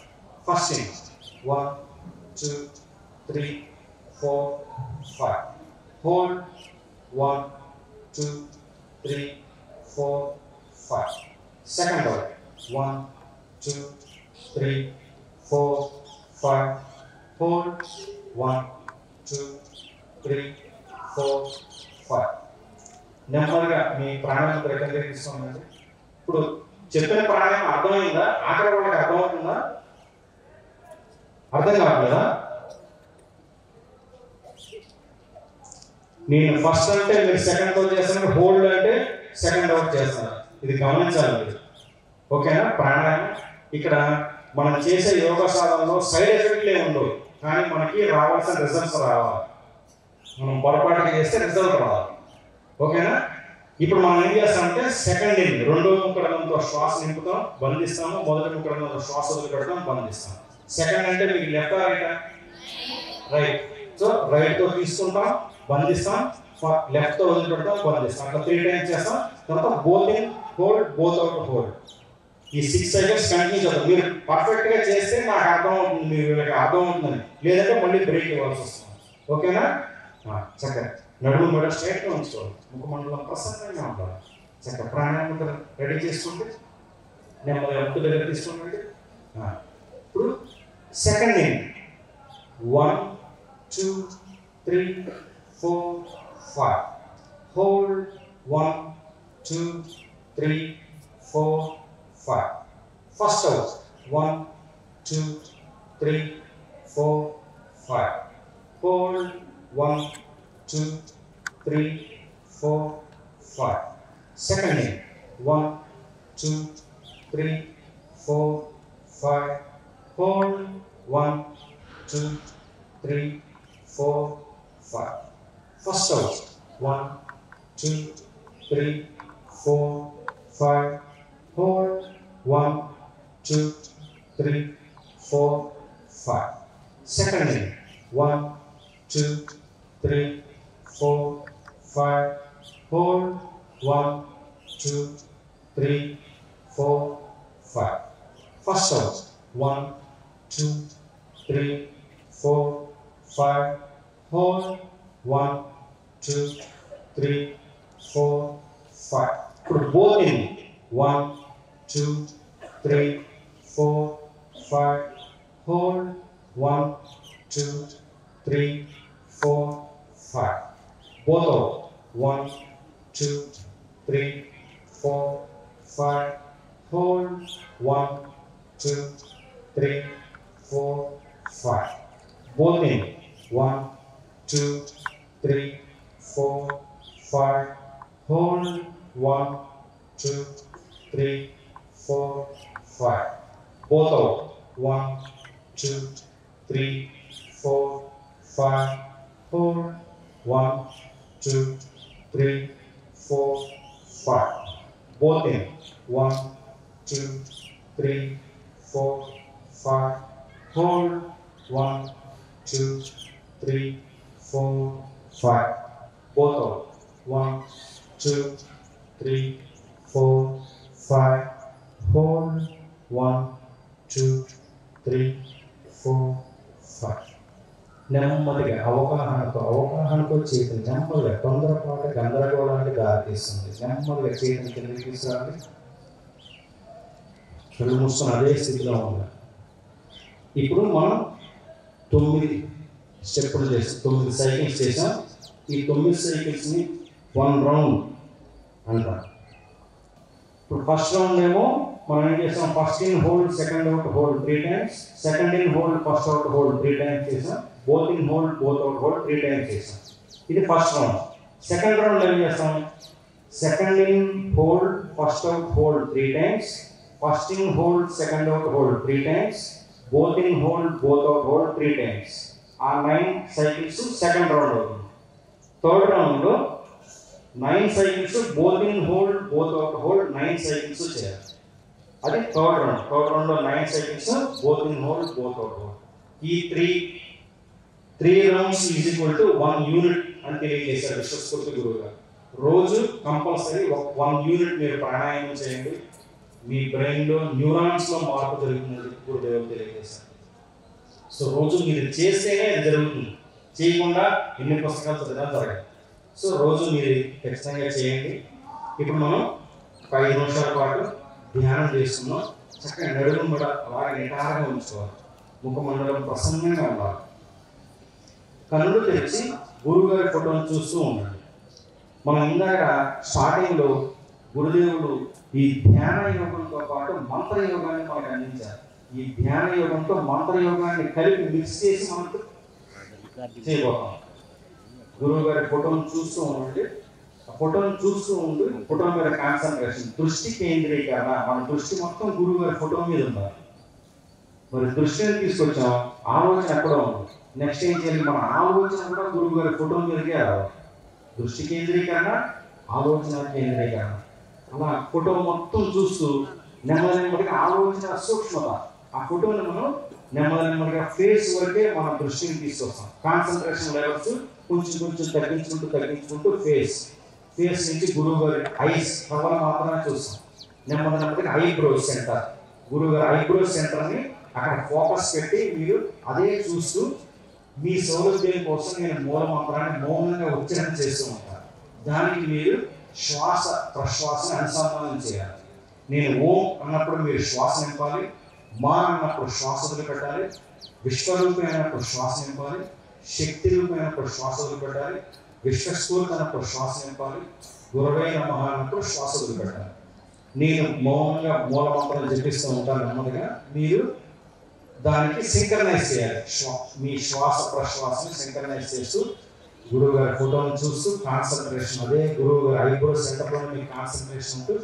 First thing, 1 2 3 4 5. Hold. 1 2 3 4 5. Second out. 1 2 3 4 5. Hold. 1 2 3 4 5. నెమ్మదిగా మీ ప్రాణాయామం దగ్గర తీసుకోండి. ఇప్పుడు చెప్పిన ప్రాణాయామం అర్థమైందా? ఆఖరి వాళ్ళకి అర్థమవుతుందా? అర్థం కావట్లేదా? నేను ఫస్ట్ అంటే మీరు సెకండ్ అవుట్ చేస్తాను, హోల్డ్ అంటే సెకండ్ అవుట్ చేస్తాను. ఇది గమనించాలి మీరు. ఓకేనా? ప్రాణాయామం ఇక్కడ మనం చేసే యోగా సాధనలో సైడ్ ఎఫెక్ట్లే ఉండవు, కానీ మనకి రావాల్సిన రిజల్ట్స్ రావాలి. మనం పొరపాటుగా చేస్తే రిజల్ట్ రావాలి. ఓకేనా? ఇప్పుడు మనం ఏం చేస్తామంటే సెకండ్ ఇన్, రెండో ముక్కడంతో శ్వాస నింపుతాం, బంధిస్తాము, మొదటి ముక్కడంతో శ్వాస వదిలిపెడతాం, బంధిస్తాం. సెకండ్ అంటే మీకు లెఫ్ట్ రైటా? రైట్. సో రైట్తో తీసుకుంటాం, బంధిస్తాం, లెఫ్ట్తో వదిలిపెడతాం, బంధిస్తాం. అట్లా 3 టైమ్స్ చేస్తాం. తర్వాత both in, hold, both out, hold. ఈ 6 సైకిల్స్ కంటిన్యూ చేద్దాం. మీరు పర్ఫెక్ట్గా చేస్తే నాకు అర్థం అవుతుంది, మీకు అర్థం అవుతుందని. లేదంటే మళ్ళీ బ్రేక్ ఇవ్వాల్సి వస్తుంది. ఓకేనా? చక్కగా నడుము మెడ స్ట్రైట్గా ఉంచుకోవాలి, ముఖమండలం ప్రసన్నంగా ఉండాలి. చక్కగా ప్రాణాయామం రెడీ చేసుకుంటే నెమ్మదిగా ముక్కు దగ్గర తీసుకుంటే. ఇప్పుడు second in, 1 2 3 4 5. Hold. 1 2 3 4 5. First out. 1 2 3 4 5. Hold. 1 2 3 4 5. Second in. 1 2 3 4 5. Hold. 1 2 3 4 5. First out. 1 2 3 4 5. Hold. 1 2 3 4 5. Second in. 1 2 3 4 5. Hold. 1 2 3 4 5. First out. 1 2 3 4 5. Hold. 1 2 3 4 5. Put both in. 1 2 3, 4, 5. Hold. 1, 2, 3, 4, 5. Both out. 1, 2, 3, 4, 5. Hold. 1, 2, 3, 4, 5. Both in. 1, 2, 3, 4, 5. Hold. 1, 2, 3, 4, 5. Both out. 1, 2, 3, 4, 5. Hold. 1, 2, 3, 4, 5. Both in. 1, 2, 3, 4, 5. Hold. 1, 2, 3, 4, 5. Both out. 1, 2, 3, 4, 5. Hold. 1, 2, 3, 4, 5. నెమ్మదిగా అవగాహనతో చేతిని నెమ్మదిగా తొందరపాటు గందరగోళానికి దారితీస్తుంది. నెమ్మదిగా చేతిని కిందకి తీసుకురావాలి. కళ్ళు మూసుకొని అదే స్థితిలో ఉండాలి. ఇప్పుడు మనం 9 స్టెప్పులు చేసాం, 9 సైకిల్స్ చేసాం. ఈ 9 సైకిల్స్ని 1 రౌండ్ అంటాం. ఇప్పుడు ఫస్ట్ రౌండ్ ఏమో మనం ఏం చేసాం, first in hold, second out hold 3 times, second in hold, first out hold 3 times చేసాం, both in hold, both out hold 3 times చేసాం. ఇది ఫస్ట్ రౌండ్. సెకండ్ రౌండ్ ఏం చేస్తాం, second in hold, first out hold 3 times, first in hold, second out hold 3 times, both in hold, both out hold 3 times. ఆ 9 cycles second round అవుతుంది. Third రౌండ్లో 9 cycles both in hold, both out hold 9 cycles చేయాలి. అది third round. Third రౌండ్లో 9 cycles both in hold, both out hold. ఈ 3 rounds is equal to 1 unit అని తెలియజేశారు విశ్వస్ఫూర్తి గురువు గారు. రోజు కంపల్సరీ 1 యూనిట్ మీరు ప్రాణాయామం చేయండి. మీ బ్రెయిన్లో న్యూరాన్స్లో మార్పు జరుగుతుంది గురుదేవులు తెలియజేశారు. సో రోజు మీరు చేస్తేనే అది జరుగుతుంది, చేయకుండా ఎన్ని పుస్తకాలు చదివినా జరగదు. సో రోజు మీరు ఖచ్చితంగా చేయండి. ఇప్పుడు మనం 5 నిమిషాల పాటు ధ్యానం చేస్తున్నాం. చక్కగా నడుము కూడా అలాగే నిటారుగా ఉంచుకోవాలి. ముఖమండలం ప్రసన్నంగా ఉండాలి. కన్నులు తెరిచి గురువుగారి ఫోటోను చూస్తూ ఉండండి. మనం ఇందాక స్టార్టింగ్లో గురుదేవుడు ఈ ధ్యాన యోగంతో పాటు మంత్రయోగాన్ని మనకు అందించారు. ఈ ధ్యాన యోగంతో మంత్రయోగాన్ని కలిపి మిక్స్ చేసి మనకు చేయబోతాం. గురువు గారి ఫోటోను చూస్తూ ఉండండి. ఆ ఫోటోను చూస్తూ ఉండి ఫోటో మీద కాన్సన్ట్రేషన్, దృష్టి కేంద్రీకరణ. మన దృష్టి మొత్తం గురువు గారి ఫోటో మీద ఉండాలి. మరి దృష్టిని తీసుకొచ్చాం, ఆలోచన ఎక్కడ ఉంది, నెక్స్ట్ ఏం చేయాలి, మన ఆలోచన కూడా గురువు గారి ఫోటో మీదకే రావాలి. దృష్టి కేంద్రీకరణ, ఆలోచన కేంద్రీకరణ. అలా ఫోటో మొత్తం చూస్తూ నెమ్మదిగా ఆలోచన సూక్ష్మత, ఆ ఫోటోని మనం నెమ్మదిగా ఫేస్ వరకే మన దృష్టిని తీసుకొస్తాం. కాన్సన్ట్రేషన్ లెవెల్స్ కొంచెం తగ్గించుకుంటూ ఫేస్ నుంచి గురువు గారి ఐస్ కవర్ మాత్రమే చూస్తాం. నెమ్మదిగా ఐబ్రోస్ సెంటర్, గురువు గారి ఐబ్రోస్ సెంటర్ని అక్కడ ఫోకస్ పెట్టి మీరు అదే చూస్తూ మీ సౌలభ్యం కోసం నేను మూల మంత్రాన్ని మౌనంగా ఉచ్చారణ చేస్తూ ఉంటాను. దానికి మీరు శ్వాస ప్రశ్వాసని అనుసంధానం చేయాలి. నేను ఓం అన్నప్పుడు మీరు శ్వాస నింపాలి, మా అన్నప్పుడు శ్వాస వదిలిపెట్టాలి, విశ్వరూపం అయినప్పుడు శ్వాస నింపాలి, శక్తి రూపం అయినప్పుడు శ్వాస వదిలిపెట్టాలి, విశ్వస్ఫూర్తి అన్నప్పుడు శ్వాస నింపాలి, గురవై నమః అన్నప్పుడు శ్వాస వదిలిపెట్టాలి. నేను మౌనంగా మూల మంత్రం జపిస్తూ ఉంటాను. నెమ్మదిగా మీరు దానికి సింక్రనైజ్ చేయాలి. మీ శ్వాస ప్రశ్వాసని సింక్రనైజ్ చేస్తూ గురువు గారి ఫోటోని చూస్తూ కాన్సన్ట్రేషన్, అదే గురువు గారి ఐబ్రో సెంటర్లో మీ కాన్సన్ట్రేషన్ ఉంటూ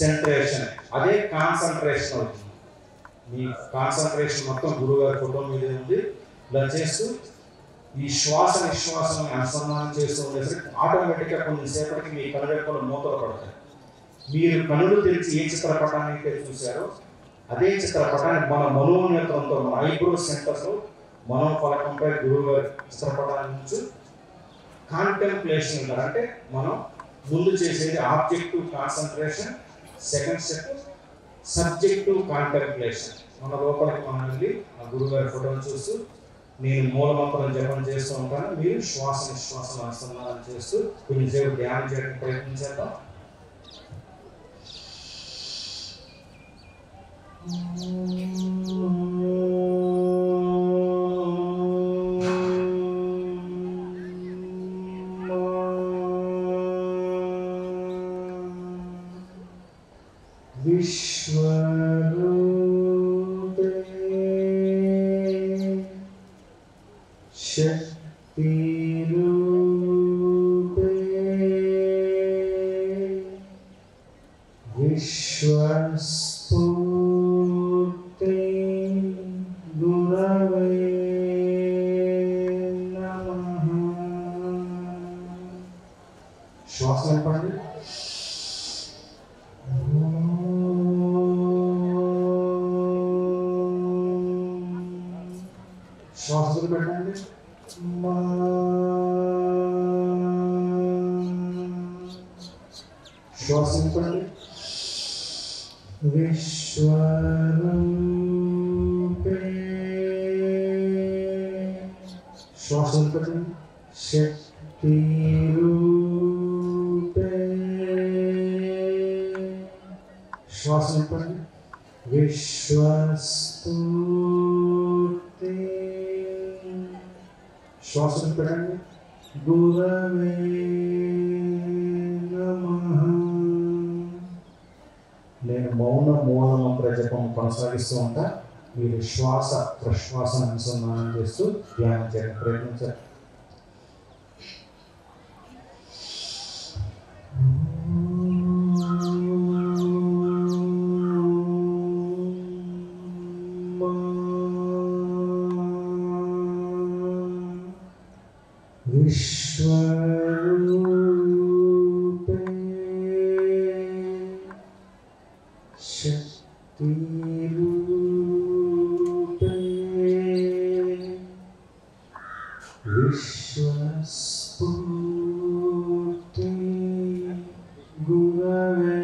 సెంట్రేషన్ అదే కాన్సన్ట్రేషన్ అవుతుంది. మీ కాన్సన్ట్రేషన్ మొత్తం గురువు గారి ఫోటో మీద ఉంది. ఇలా చేస్తూ ఈ శ్వాస నిశ్వాసాన్ని అనుసంధానం చేస్తూ ఉండేసరికి ఆటోమేటిక్గా కొన్నిసేపటికి మీ కనురెప్పలు మూతలు పడతాయి. మీరు కనులు తెరిచి ఏ చిత్రపటాన్ని అయితే చూశారో అదే చిత్రపటాన్ని మన మనోనేత్రంతో, మన ఐబ్రో సెంటర్లో మనోఫలకంపై గురువు గారి చిత్రపటాన్ని నుంచి కాంటెంప్లేషన్ ఉంటారు. అంటే మనం ముందు చేసేది objective concentration, second step subjective contemplation. మన లోపలికి మనం వెళ్ళి ఆ గురువు గారి ఫోటోని చూస్తూ నేను మూలమంత్రం జపం చేస్తూ ఉంటాను. మీరు శ్వాస నిశ్వాసం అనుసంధానం చేస్తూ కొంచెంసేపు ధ్యానం చేయడానికి ప్రయత్నించేద్దాం. విశ్వరూపే శక్తిరూపే విశ్వస్ఫూర్తే గురవే నమః. శ్వాస నింపండి. శ్వాస పెట్టండి. శ్వాస నింపండి. విశ్వరూపే శ్వాస నింపండి. శక్తిరూపే శ్వాస నింపండి. విశ్వస్ఫూర్తే శ్వాస నింపండి. గురవే నమః. నేను మౌన మూల మంత్ర జపం కొనసాగిస్తూ ఉంటా. మీరు శ్వాస ప్రశ్వాస అనుసంధానం చేస్తూ ధ్యానం చేయడానికి ప్రయత్నించారు. విశ్వరూపే శక్తిరూపే విశ్వస్ఫూర్తే గురవే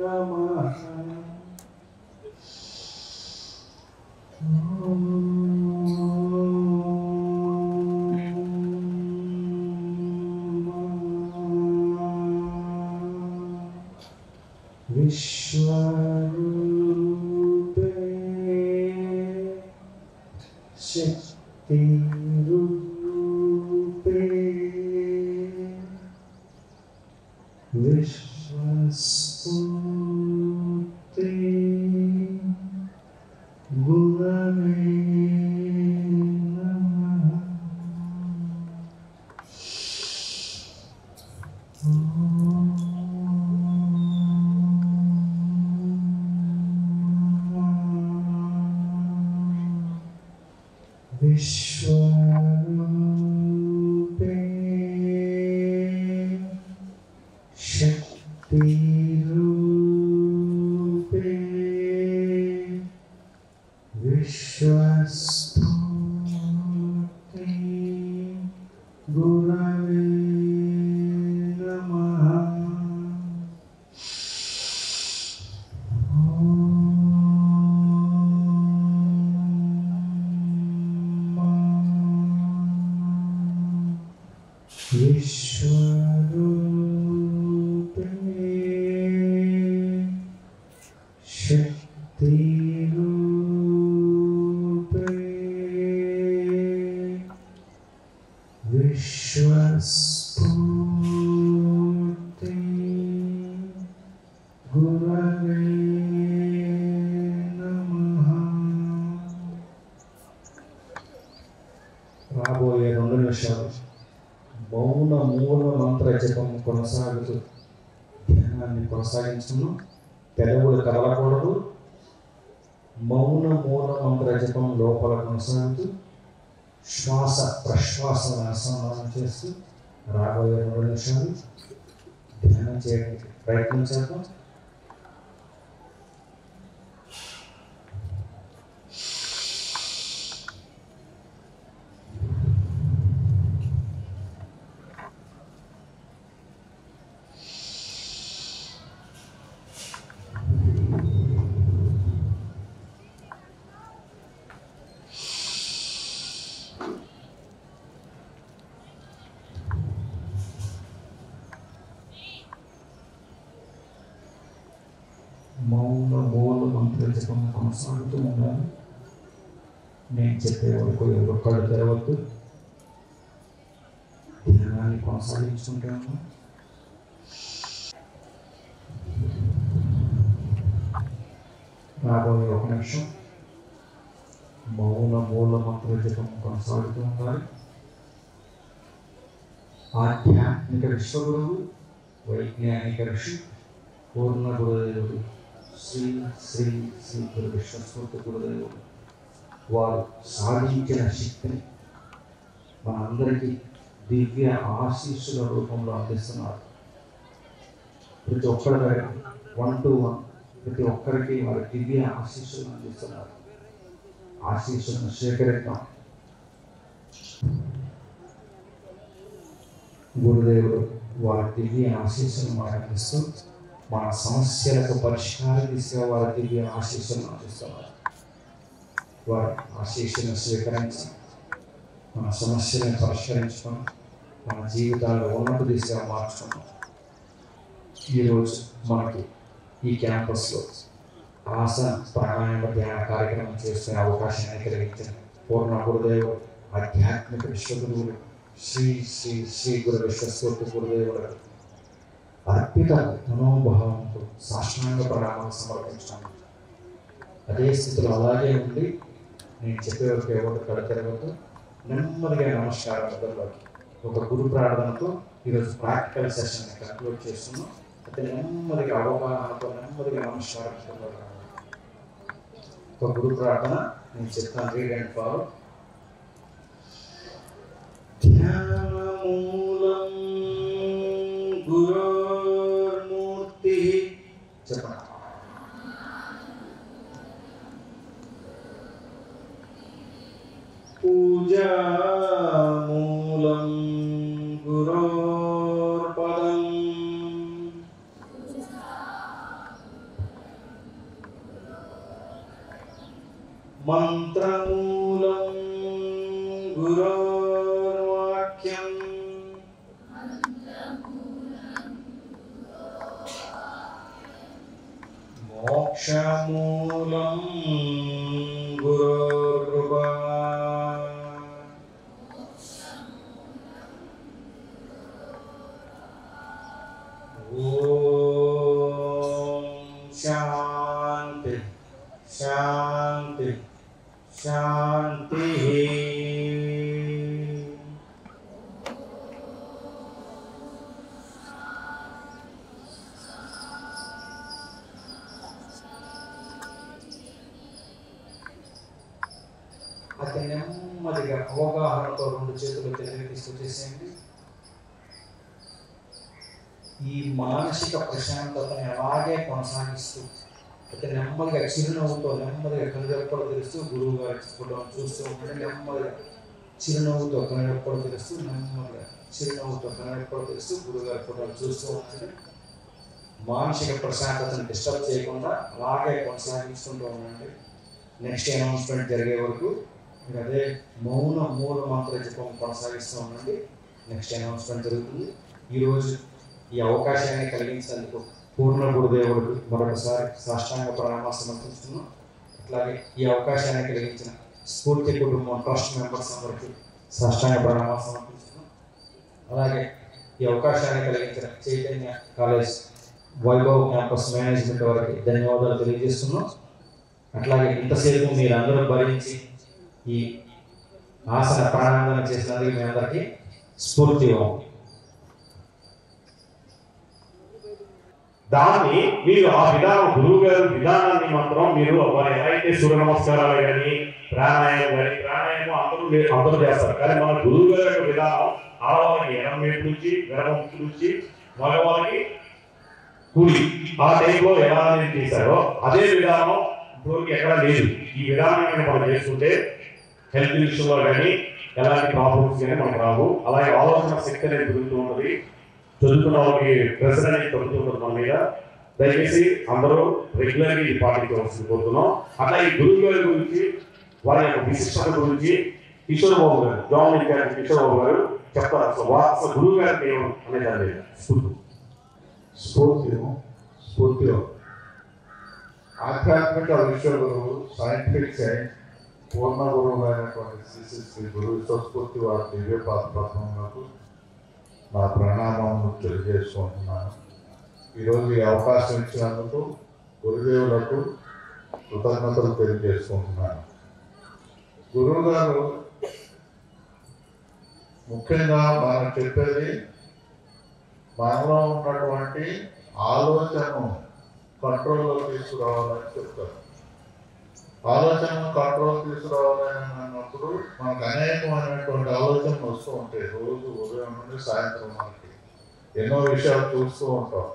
నమః. విశ్వరూపే శక్తిరూపే విశ్వస్ఫూర్తే గురవే నమః. విశ్వరూపే శక్తిరూపే విశ్వస్ఫూర్తే గురవే నమః. విశ్వరూపే శక్తిరూపే విశ్వస్ఫూర్తే గురవే నమః. రాబోయే 2 నిమిషాలు మౌన మూల మంత్ర జపం కొనసాగుతూ ధ్యానాన్ని కొనసాగించుకున్నాం. పెదవులు కదలకూడదు. మౌన మూల మంత్ర జపం లోపల కొనసాగుతూ శ్వాస ప్రశ్వాసను అనుసంధానం చేస్తూ రాబోయే 2 నిమిషాలు ధ్యానం చేయడానికి ప్రయత్నం చేద్దాం. కొనసాగుతూ ఉండాలి. నేను చెప్పే వరకు ఎవరు కళ్ళు తెరవద్దు. ధ్యానాన్ని కొనసాగించుకుంటాను. రాబోయే ఒక నిమిషం మౌన మూల మంత్ర జపం కొనసాగుతూ ఉండాలి. ఆధ్యాత్మిక విశ్వగురువు, వైజ్ఞానిక ఋషి, పూర్ణ గురుదేవుడు శ్రీ శ్రీ శ్రీ గురు విశ్వస్ఫూర్తి గురుదేవుడు వారు సాధించిన శక్తిని మనందరికీ దివ్య ఆశీస్సుల రూపంలో అందిస్తున్నారు. ప్రతి ఒక్కరి దగ్గర 1 to 1 ప్రతి ఒక్కరికి వారి దివ్య ఆశీస్సులు అందిస్తున్నారు. ఆశీస్సులను స్వీకరిద్దాం. గురుదేవుడు వారి దివ్య ఆశీస్సులను మనకు అందిస్తూ మన సమస్యలకు పరిష్కార దిశగా వారి దివ్య ఆశీస్సులను అందిస్తున్నారు. వారి ఆశీస్సులను స్వీకరించి మన సమస్యలను పరిష్కరించుకొని మన జీవితాల్లో ఉన్నత దిశగా మార్చుకున్నాం. ఈరోజు మనకి ఈ క్యాంపస్లో ఆసన ప్రాణాయామ ధ్యాన కార్యక్రమం చేసుకునే అవకాశాన్ని కలిగించిన పూర్ణ గురుదేవుడు ఆధ్యాత్మిక విశ్వగురువులు శ్రీ శ్రీ శ్రీ గురు విశ్వస్ఫూర్తి గురుదేవుడు అర్పిత మనోభావంతో సాష్టాంగ ప్రణామాలు సమర్పించాను. అదే స్థితిలో అలాగే ఉండి నేను చెప్పేవరకు ఎవరు కడతెరగదు. నెమ్మదిగా నమస్కారం మొదలులోకి ఒక గురు ప్రార్థనతో ఈరోజు ప్రాక్టికల్ సెషన్ని కంక్లూడ్ చేస్తున్నాం. అయితే నెమ్మదిగా అవగాహనతో నెమ్మదిగా నమస్కారం మొదలు. ఒక గురు ప్రార్థన నేను చెప్తాను, రీడ్ అండ్ ఫాలో. ధ్యానమూలం గురోర్మూర్తి. చెప్పండి. పూజామూలం గురోర్పదం. మంత్రమూలం గురోర్వాక్యం. మోక్షమూలం గురోర్కృపా. ఓం శాంతి శాంతి శాంతి. అతి నెమ్మదిగా అవగాహనతో 2 చేతులు తెలివికి స్థుతించండి. ఈ మానసిక ప్రశాంతతని అలాగే కొనసాగిస్తూ అతి నెమ్మదిగా చిరునవ్వుతో నెమ్మదిగా కనురెప్పలు తెరుస్తూ గురువు గారి ఫోటో చూస్తూ ఉంటే నెమ్మదిగా చిరునవ్వుతో కనురెప్పలు తెరుస్తూ నెమ్మదిగా చిరునవ్వుతో కనురెప్పలు తెరుస్తూ గురువు గారి ఫోటో చూస్తూ ఉంటే మానసిక ప్రశాంతతను డిస్టర్బ్ చేయకుండా అలాగే కొనసాగిస్తుంటూ ఉండండి. నెక్స్ట్ అనౌన్స్మెంట్ జరిగే వరకు మీరు అదే మౌన మూల మంత్ర జపం కొనసాగిస్తూ ఉండండి. నెక్స్ట్ అనౌన్స్మెంట్ జరుగుతుంది. ఈరోజు ఈ అవకాశాన్ని కలిగించినందుకు పూర్ణ గురుదేవుడికి మరొకసారి సాష్టాంగ ప్రణామాలు సమర్పిస్తున్నాం. అట్లాగే ఈ అవకాశాన్ని కలిగించిన స్ఫూర్తి కుటుంబం ట్రస్ట్ మెంబర్స్ అందరికీ సాష్టాంగ ప్రణామాలు సమర్పిస్తున్నాం. అలాగే ఈ అవకాశాన్ని కలిగించిన Chaitanya college Vaibhav campus management వారికి ధన్యవాదాలు తెలియజేస్తున్నాం. అట్లాగే ఇంతసేపు మీరందరూ భరించి ఈ ఆసన ప్రాణాందన చేసినందుకు మీ అందరికీ స్ఫూర్తి. దాన్ని మీరు ఆ విధానం గురువు గారి విధానాన్ని మాత్రం మీరు వారు ఎలా అయితే సూర్య నమస్కారాలు కానీ ప్రాణాయామం అందరూ చేస్తారు. కానీ మన గురువు గారి యొక్క విధానం ఆడవాళ్ళకి ఎడం వైపు నుంచి వెనక నుంచి మగవాళ్ళకి కూలి ఆ టైంలో ఎలా చేశారో అదే విధానం ఇప్పటివరకు ఎక్కడా లేదు. ఈ విధానం మనం చేసుకుంటే హెల్త్ విషయంలో కానీ ఎలాంటి ప్రాబ్లమ్స్ కానీ మనకు రావు. అలాగే ఆలోచన శక్తి అనేది పెరుగుతూ ఉంటుంది. చదువుతున్న వాళ్ళకి ప్రెషర్ అనేది తగ్గుతూ ఉంటుంది మన మీద. దయచేసి అందరూ రెగ్యులర్గా ఇది పాటించవలసింది కోరుతున్నాం. అట్లా ఈ గురువు గారి గురించి వారి యొక్క విశిష్టత గురించి కిషోర్ బాబు గారు గవర్నమెంట్ గారి కిషోర్ బాబు గారు చెప్తారు. అసలు గురువు గారికి ఏమో అనేది స్ఫూర్తిలో ఆధ్యాత్మిక విషయాలు సైంటిఫిక్ సైన్స్ పూర్ణ గురువు అయినటువంటి శ్రీ గురు విశ్వస్ఫూర్తి వారి దివ్య పాత్రలకు నా ప్రణామం తెలియజేసుకుంటున్నాను. ఈరోజు ఈ అవకాశం ఇచ్చినందుకు గురుదేవులకు కృతజ్ఞతలు తెలియజేసుకుంటున్నాను. గురువు గారు ముఖ్యంగా మనం చెప్పేది మనలో ఉన్నటువంటి ఆలోచనను కంట్రోల్లో తీసుకురావాలని చెప్తారు. ఆలోచన కంట్రోల్ తీసుకురావాలని అన్నప్పుడు మనకు అనేకమైనటువంటి ఆలోచనలు వస్తూ ఉంటాయి. రోజు ఉదయం నుండి సాయంత్రం మనకి ఎన్నో విషయాలు చూస్తూ ఉంటాం.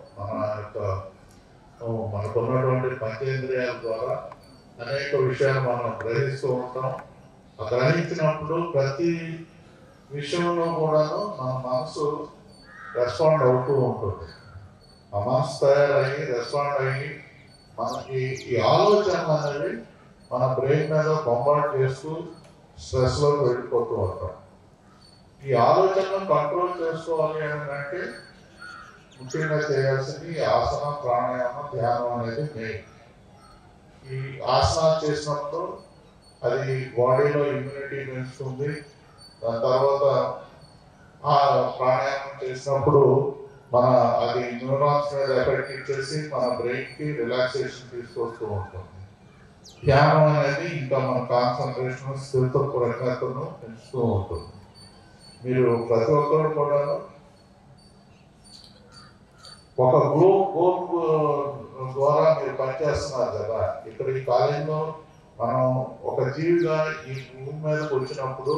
మనకున్నటువంటి పంచేంద్రియాల ద్వారా అనేక విషయాలు మనం గ్రహిస్తూ ఉంటాం. ఆ గ్రహించినప్పుడు ప్రతి విషయంలో కూడాను మన మనసు రెస్పాండ్ అవుతూ ఉంటుంది. ఆ మనసు తయారయ్యి రెస్పాండ్ అయ్యి మనకి ఈ ఆలోచనలు అనేవి మన బ్రెయిన్ మీద బొంబార్డ్ చేస్తూ స్ట్రెస్లోకి వెళ్ళిపోతూ ఉంటాం. ఈ ఆలోచనను కంట్రోల్ చేసుకోవాలి అని అంటే ముఖ్యంగా చేయాల్సింది ఆసనం, ప్రాణాయామం, ధ్యానం అనేది మెయిన్. ఈ ఆసనాలు చేసినప్పుడు అది బాడీలో ఇమ్యూనిటీ పెంచుతుంది. దాని తర్వాత ఆ ప్రాణాయామం చేసినప్పుడు అది న్యూరాన్స్ మీద ఎఫెక్ట్ ఇచ్చేసి మన బ్రెయిన్కి రిలాక్సేషన్ తీసుకొస్తూ ఉంటుంది. ధ్యానం అనేది ఇంకా మన కాన్సన్ట్రేషన్, స్థిరత, ప్రజ్ఞతను పెంచుతూ ఉంటుంది. మీరు ప్రతి ఒక్కరు కూడా ఒక గోల్ ద్వారా మీరు పనిచేస్తున్నారు కదా. ఇక్కడ ఈ కాలేజీలో మనం ఒక జీవిగా ఈ భూమి మీదకి వచ్చినప్పుడు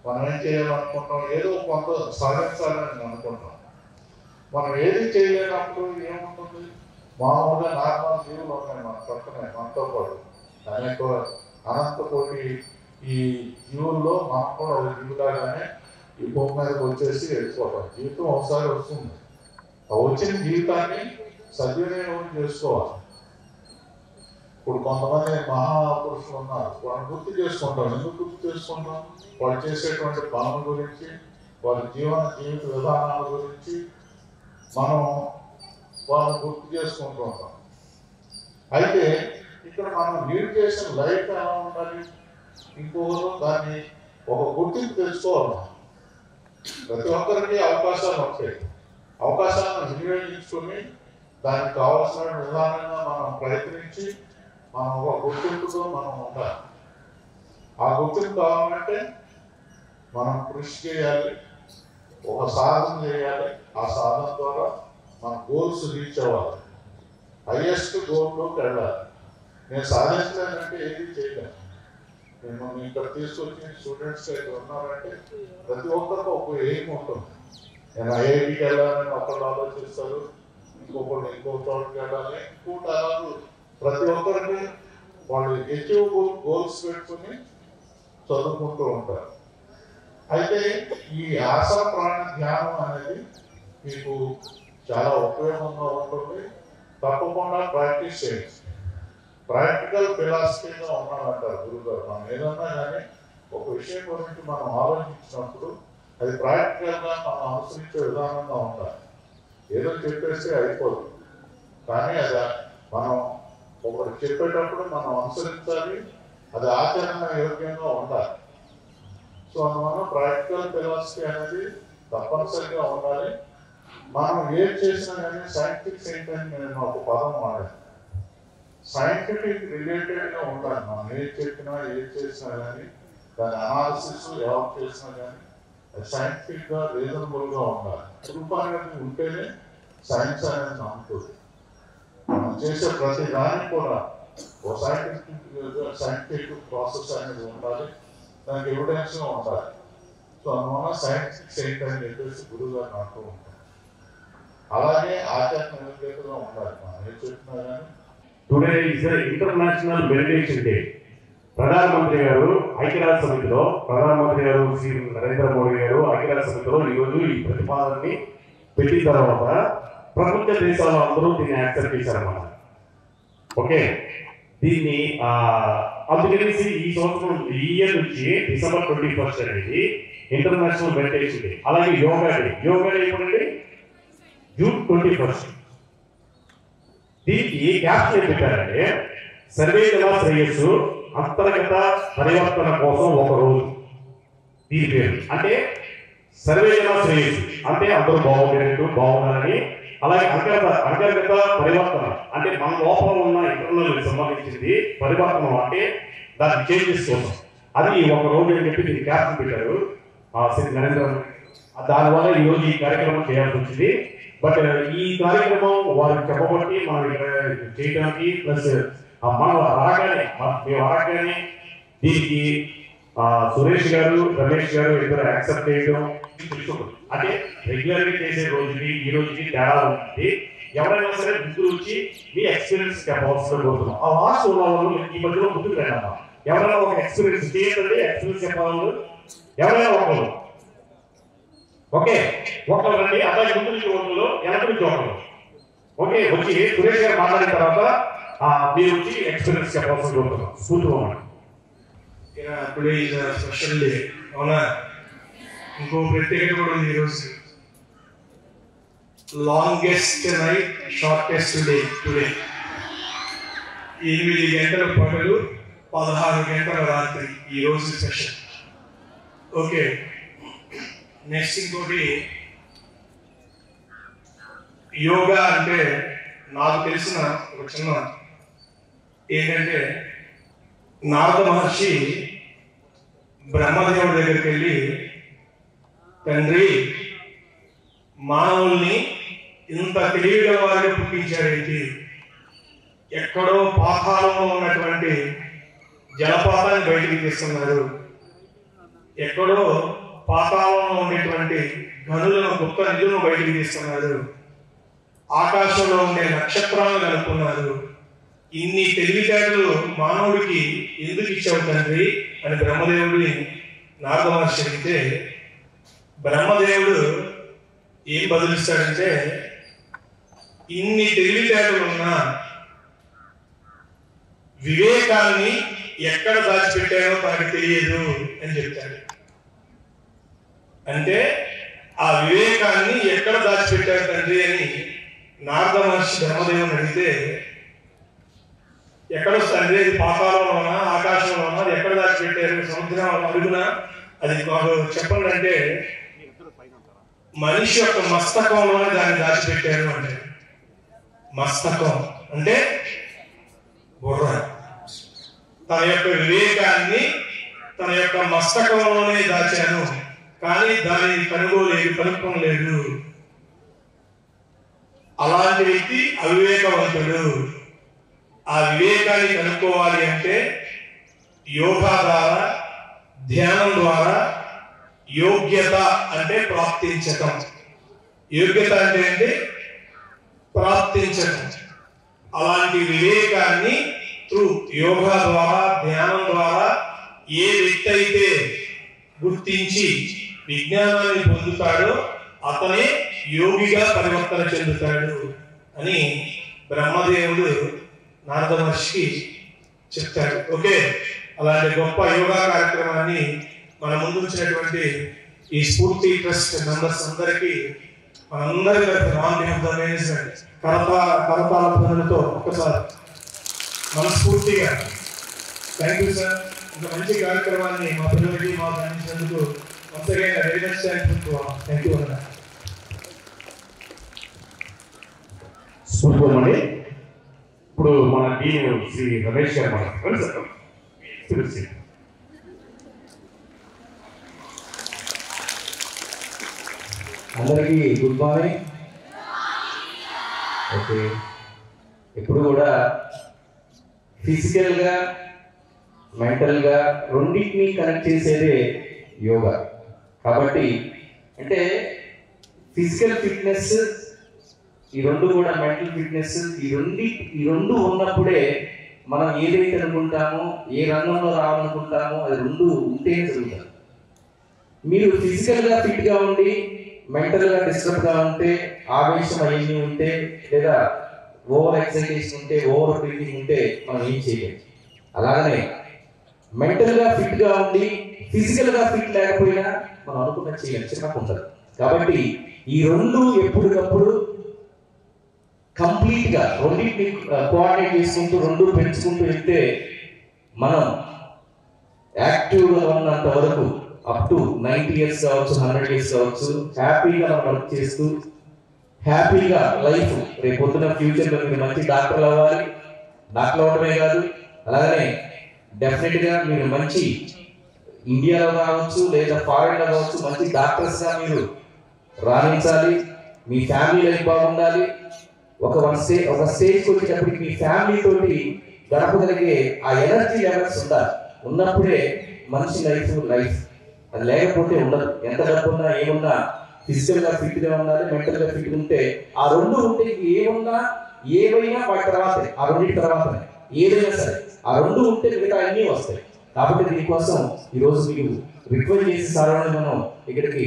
మనం ఏం చేయాలనుకుంటాం, ఏదో కొంత సాధించాలని అనుకుంటాం. మనం ఏది చేయలేనప్పుడు ఏముంటుంది, మామూలుగా నార్మల్ జీవులు ఉన్నాయి మన పక్కనే, మనతో పాటు అనేక అనంత కోటి ఈ జీవుల్లో మనం కూడా ఒక జీవులాగానే ఈ భూమి మీదకి వచ్చేసి వెళ్ళిపోతాం. జీవితం ఒకసారి వస్తుంది. ఆ వచ్చిన జీవితాన్ని సద్వినియోగం చేసుకోవాలి. ఇప్పుడు కొంతమంది మహాపురుషులు ఉన్నారు, వాళ్ళని గుర్తు చేసుకుంటాం. ఎందుకు గుర్తు చేసుకుంటాం? వాళ్ళు చేసేటువంటి పనుల గురించి, వాళ్ళ జీవిత విధానాల గురించి మనం వాళ్ళని గుర్తు చేసుకుంటూ ఉంటాం. అయితే ఇక్కడ మనం లీడ్ చేసిన లైఫ్ ఎలా ఉండాలి, ఇంకొకరు దాన్ని ఒక గుర్తింపు తెచ్చుకోవాలి. ప్రతి ఒక్కరికి అవకాశాలు ఉంటాయి. అవకాశాలను వినియోగించుకొని దానికి కావాల్సిన విధానంగా మనం ప్రయత్నించి మనం ఒక గుర్తింపుతో మనం ఉండాలి. ఆ గుర్తింపు కావాలంటే మనం కృషి చేయాలి, ఒక సాధన చేయాలి. ఆ సాధన ద్వారా మన గోల్స్ రీచ్ అవ్వాలి, హైయెస్ట్ గోల్లోకి వెళ్ళాలి. నేను సాధించలేనంటే ఏది చేయలేను. నేను ఇక్కడ తీసుకొచ్చి స్టూడెంట్స్ ఇక్కడ ఉన్నారంటే ప్రతి ఒక్కరికి ఒక ఎయిమ్ ఉంటుంది. నేను ఐఐటికి వెళ్ళాలని ఒకళ్ళు ఆలోచిస్తారు, ఇంకొకళ్ళు ఇంకో చోటుకి వెళ్ళాలి, ఇంకోటి అలాగే ప్రతి ఒక్కరికి వాళ్ళు అచీవ్ గోల్స్ పెట్టుకుని చదువుకుంటూ ఉంటారు. అయితే ఈ ఆసన ప్రాణ ధ్యానం అనేది మీకు చాలా ఉపయోగంగా ఉంటుంది. తప్పకుండా ప్రాక్టీస్ చేయండి. ప్రాక్టికల్ ఫిలాసఫీగా ఉన్నామంటారు గురుగారు. మనం ఏదన్నా కానీ ఒక విషయం గురించి మనం ఆలోచించినప్పుడు అది ప్రాక్టికల్గా మనం అనుసరించే విధానంగా ఉండాలి. ఏదో చెప్పేస్తే అయిపోదు, కానీ అది మనం ఒకటి చెప్పేటప్పుడు మనం అనుసరించాలి, అది ఆచరణ యోగ్యంగా ఉండాలి. సో అందువల్ల ప్రాక్టికల్ ఫిలాసఫీ అనేది తప్పనిసరిగా ఉండాలి. మనం ఏం చేసినా కానీ సైంటిఫిక్ సైన్స్ అని నేను ఒక పదం వాడాను. సైంటిఫిక్ రిలేటెడ్గా ఉండాలి. మనం ఏం చెప్పినా ఏం చేసినా కానీ దాని అనాలిసిస్ ఎవరు చేసినా కానీ అది సైంటిఫిక్గా రీజనబుల్గా ఉండాలి. ప్రూఫ్ అనేది ఉంటేనే సైన్స్ అనేది నమ్ముతుంది. మనం చేసే ప్రతి దానికి కూడా ఒక సైంటిఫిక్ ప్రాసెస్ అనేది ఉండాలి, దానికి ఎవిడెన్స్గా ఉండాలి. సో అందువల్ల సైంటిఫిక్ సైన్స్ అని చెప్పేసి గురువు గారు అంటూ ఉంటారు. అలాగే ఆధ్యాత్మికతగా ఉండాలి. మనం ఏం చెప్పినా కానీ. Today is international meditation day. ప్రధానమంత్రి గారు ఐక్యరాజ్య సమితిలో, ప్రధానమంత్రి గారు శ్రీ నరేంద్ర మోడీ గారు ఐక్యరాజ్య సమితిలో ఈరోజు ఈ ప్రతిపాదనని పెట్టిన తర్వాత ప్రపంచ దేశాలు అందరూ దీన్ని యాక్సెప్ట్ చేశారన్నమాట. ఓకే, దీన్ని అందుకనేసి ఈ సంవత్సరం ఈ ఇయర్ నుంచి December 21 అనేది ఇంటర్నేషనల్ మెడిటేషన్ డే. అలాగే యోగా డే. యోగా డే ఎప్పుడండి? June 21. దీనికి క్యాప్షన్ ఏం పెట్టారంటే సర్వేజన శ్రేయస్సు అంతర్గత పరివర్తన కోసం ఒక రోజు. దీని పేరు అంటే సర్వేజన శ్రేయస్సు అంటే అందరూ బాగుండాలని, అలాగే అంతర్గత పరివర్తన అంటే మన లోపల ఉన్న ఇంటర్నల్ సంబంధించింది పరివర్తన అంటే దాని చేంజెస్ కోసం. అది ఒక రోజు అని చెప్పి దీన్ని క్యాప్షన్ పెట్టారు శ్రీ నరేంద్ర మోదీ. దానివల్ల ఈరోజు ఈ కార్యక్రమం చేయాల్సి వచ్చింది. బట్ ఈ కార్యక్రమం వారికి చెప్పబట్టి మనం ఇక్కడ చేయడానికి ప్లస్ మనం రాగానే దీనికి సురేష్ గారు రమేష్ గారు ఇద్దరు యాక్సెప్ట్ చేయడం అంటే రెగ్యులర్ గా చేసే రోజుకి ఈ రోజుకి తేడా ఉంటుంది. ఎవరైనా సరే ముందు వచ్చి మీ ఎక్స్పీరియన్స్ చెప్పాల్సిన కోరుతున్నాం. ఆ లాస్ట్ ఉన్న వాళ్ళు ఈ మధ్యలో ముందుకు వెళ్ళాము. ఎవరైనా ఒక ఎక్స్పీరియన్స్ చేయండి, ఎక్స్పీరియన్స్ చెప్పాలి. ఎవరైనా ఒకరు ఓకే ఒకరు రండి. అలాగే ముందు నుంచి ఒకరు వెనక నుంచి ఒకరు ఓకే వచ్చి సురేష్ గారు మాట్లాడిన తర్వాత మీరు వచ్చి ఎక్స్పీరియన్స్ చెప్పాల్సిన కోరుతున్నాం. కూర్చోమని టుడే ఈజ్ స్పెషల్ డే. అవునా? ఇంకో ప్రత్యేకత కూడా ఉంది ఈరోజు. Longest night shortest day today. 8 గంటల పగలు 16 గంటల రాత్రి ఈరోజు సెషన్. ఓకే, నెక్స్ట్ ఇంకోటి యోగా అంటే నాకు తెలిసిన ఒక చిన్న ఏంటంటే నారద మహర్షి బ్రహ్మదేవుడి దగ్గరికి వెళ్ళి, తండ్రి మానవుల్ని ఇంత తెలివిగా వారిని పుట్టించారేంటి? ఎక్కడో పాతాళంలో ఉన్నటువంటి జలపాతాన్ని బయటికి తీస్తున్నారు, ఎక్కడో పాతాళంలో ఉండేటువంటి గనులను గుప్త నిధులను బయటికి తీస్తున్నారు, ఆకాశంలో ఉండే నక్షత్రాలను కనుక్కున్నారు. ఇన్ని తెలివితేటలు మానవుడికి ఎందుకు ఇచ్చావు తండ్రి అని బ్రహ్మదేవుడిని నారద మహర్షి అడిగితే బ్రహ్మదేవుడు ఏం బదులిస్తాడంటే, ఇన్ని తెలివితేటలున్నా వివేకాన్ని ఎక్కడ దాచిపెట్టారో తనకు తెలియదు అని చెప్తాడు. అంటే ఆ వివేకాన్ని ఎక్కడ దాచిపెట్టారు తండ్రి అని నారద మహర్షి బ్రహ్మదేవుని అడిగితే, ఎక్కడ తండ్రి అది పాతాళంలోనా ఆకాశంలోనా, అది ఎక్కడ దాచిపెట్టారు, సముద్రం అడుగునా, అది మాకు చెప్పండి అంటే మనిషి యొక్క మస్తకంలోనే దాన్ని దాచిపెట్టారు అంటే. మస్తకం అంటే బుర్ర. తన యొక్క వివేకాన్ని తన యొక్క మస్తకంలోనే దాచాను, కానీ దానిని కనుక్కోలేదు. అలాంటి వ్యక్తి అవివేకవంతుడు. ఆ వివేకాన్ని కనుక్కోవాలి అంటే యోగా ద్వారా, ధ్యానం ద్వారా, యోగ్యత అంటే ప్రాప్తించటం. యోగ్యత అంటే ఏంటి? ప్రాప్తించటం. అలాంటి వివేకాన్ని త్రూ యోగా ద్వారా, ధ్యానం ద్వారా ఏ వ్యక్తి అయితే గుర్తించి విజ్ఞానాన్ని పొందుతాడో అతనే యోగిగా పరివర్తన చెందుతాడు అని బ్రహ్మదేవుడు నారద మహర్షికి చెప్తాడు. ఓకే, అలాంటి గొప్ప యోగా కార్యక్రమాన్ని మన ముందు వచ్చినటువంటి ఈ స్ఫూర్తి ట్రస్ట్ మెంబర్స్ అందరికీ మనందరి కరతాళ ధ్వనులతో ఒక్కసారి మనస్ఫూర్తిగా థ్యాంక్ యూ సార్. ఇంత మంచి కార్యక్రమాన్ని మా పిల్లలకి మాకు అందించినందుకు థ్యాంక్ యూ అన్న. స్ఫూర్తిమండి. ఇప్పుడు మన డీన్ శ్రీ రమేష్ గారు మాట్లాడుతున్నారు. అందరికీ గుడ్ మార్నింగ్. ఓకే, ఇప్పుడు కూడా ఫిజికల్గా మెంటల్గా రెండింటిని కనెక్ట్ చేసేదే యోగా. కాబట్టి అంటే ఫిజికల్ ఫిట్నెస్, ఈ రెండు కూడా మెంటల్ ఫిట్నెస్, ఈ రెండు ఉన్నప్పుడే మనం ఏదైతే అనుకుంటామో, ఏ రంగంలో రావాలనుకుంటామో అది రెండు ఉంటేనే జరుగుతుంది. మీరు ఫిజికల్గా ఫిట్గా ఉండి మెంటల్గా డిస్టర్బ్గా ఉంటే, ఆవేశం అవన్నీ ఉంటే, లేదా ఓవర్ ఎక్సైటేషన్ ఉంటే, ఓవర్ బ్రీతింగ్ ఉంటే మనం ఏం చేయలేము. అలాగనే మెంటల్గా ఫిట్గా ఉండి ఫిజికల్గా ఫిట్ లేకపోయినా మనం అనుకున్న చేయలేం, చిన్నగా ఉంటుంది. కాబట్టి ఈ రెండు ఎప్పటికప్పుడు కంప్లీట్గా రెండింటిని కోఆర్డినేట్ చేసుకుంటూ రెండు పెంచుకుంటూ వెళ్తే మనం యాక్టివ్గా ఉన్నంత వరకు అప్ టు 90 years కావచ్చు, 100 years కావచ్చు, హ్యాపీగా వర్క్ చేస్తూ హ్యాపీగా లైఫ్ రేపు పొద్దున ఫ్యూచర్లో మీరు మంచి డాక్టర్లు అవ్వాలి. డాక్టర్ అవ్వడమే కాదు, అలాగనే డెఫినెట్గా మీరు మంచి ఇండియాలో కావచ్చు లేదా ఫారెన్లో కావచ్చు మంచి డాక్టర్స్గా మీరు రాణించాలి. మీ ఫ్యామిలీ లైఫ్ బాగుండాలి. ఒక స్టేజ్కి వచ్చేటప్పటికి మీ ఫ్యామిలీ తోటి గడపగలిగే ఆ ఎనర్జీ లెవెల్స్ ఉండాలి. ఉన్నప్పుడే మనిషి లైఫ్ అది లేకపోతే ఉండదు. ఎంత డబ్బు ఉన్నా ఏమున్నా ఫిజికల్గా ఫిట్గా ఉండాలి, మెంటల్గా ఫిట్గా ఉంటే ఆ రెండు ఉంటే ఏమున్నా ఏవైనా వాటి తర్వాతే, ఆ రెండింటి తర్వాతనే ఏదైనా సరే ఆ రెండు ఉంటే మిగతా అన్నీ వస్తాయి. కాబట్టి దీనికోసం ఈరోజు మీకు రిక్వెస్ట్ చేసి సార్ని మనం ఇక్కడికి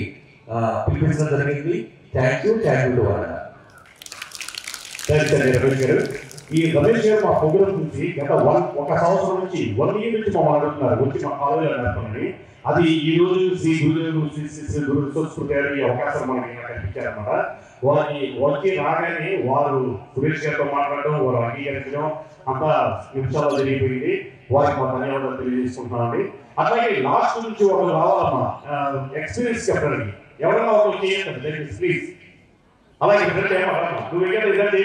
పిలిపించడం జరిగింది. థ్యాంక్ యూ టు వాళ్ళ. రమేష్ గారు, ఈ రమేష్ గారు మా ప్రోగ్రాం నుంచి గత ఒక సంవత్సరం నుంచి 1 year నుంచి మమ్మల్ని అడుగుతున్నారు వచ్చి మా కాలేజీలో నడపండి. అది ఈ రోజు శ్రీ గురుదేవులు శ్రీ గురు సంస్కృతి గారు ఈ అవకాశం మనకి కల్పించారన్నమాట. వారి వచ్చి రాగానే వారు సురేష్ గారితో మాట్లాడడం, వారు అంగీకరించడం అంతా నిమిషాలు జరిగిపోయింది. వారికి మా ధన్యవాదాలు తెలియజేసుకుంటున్నామండి. అట్లాగే లాస్ట్ నుంచి ఒకరు రావాలమ్మా ఎక్స్పీరియన్స్ చెప్పడానికి, ఎవరైనా ఒకరు చేయండి ప్లీజ్. అలాగే నువ్వు ఇదండి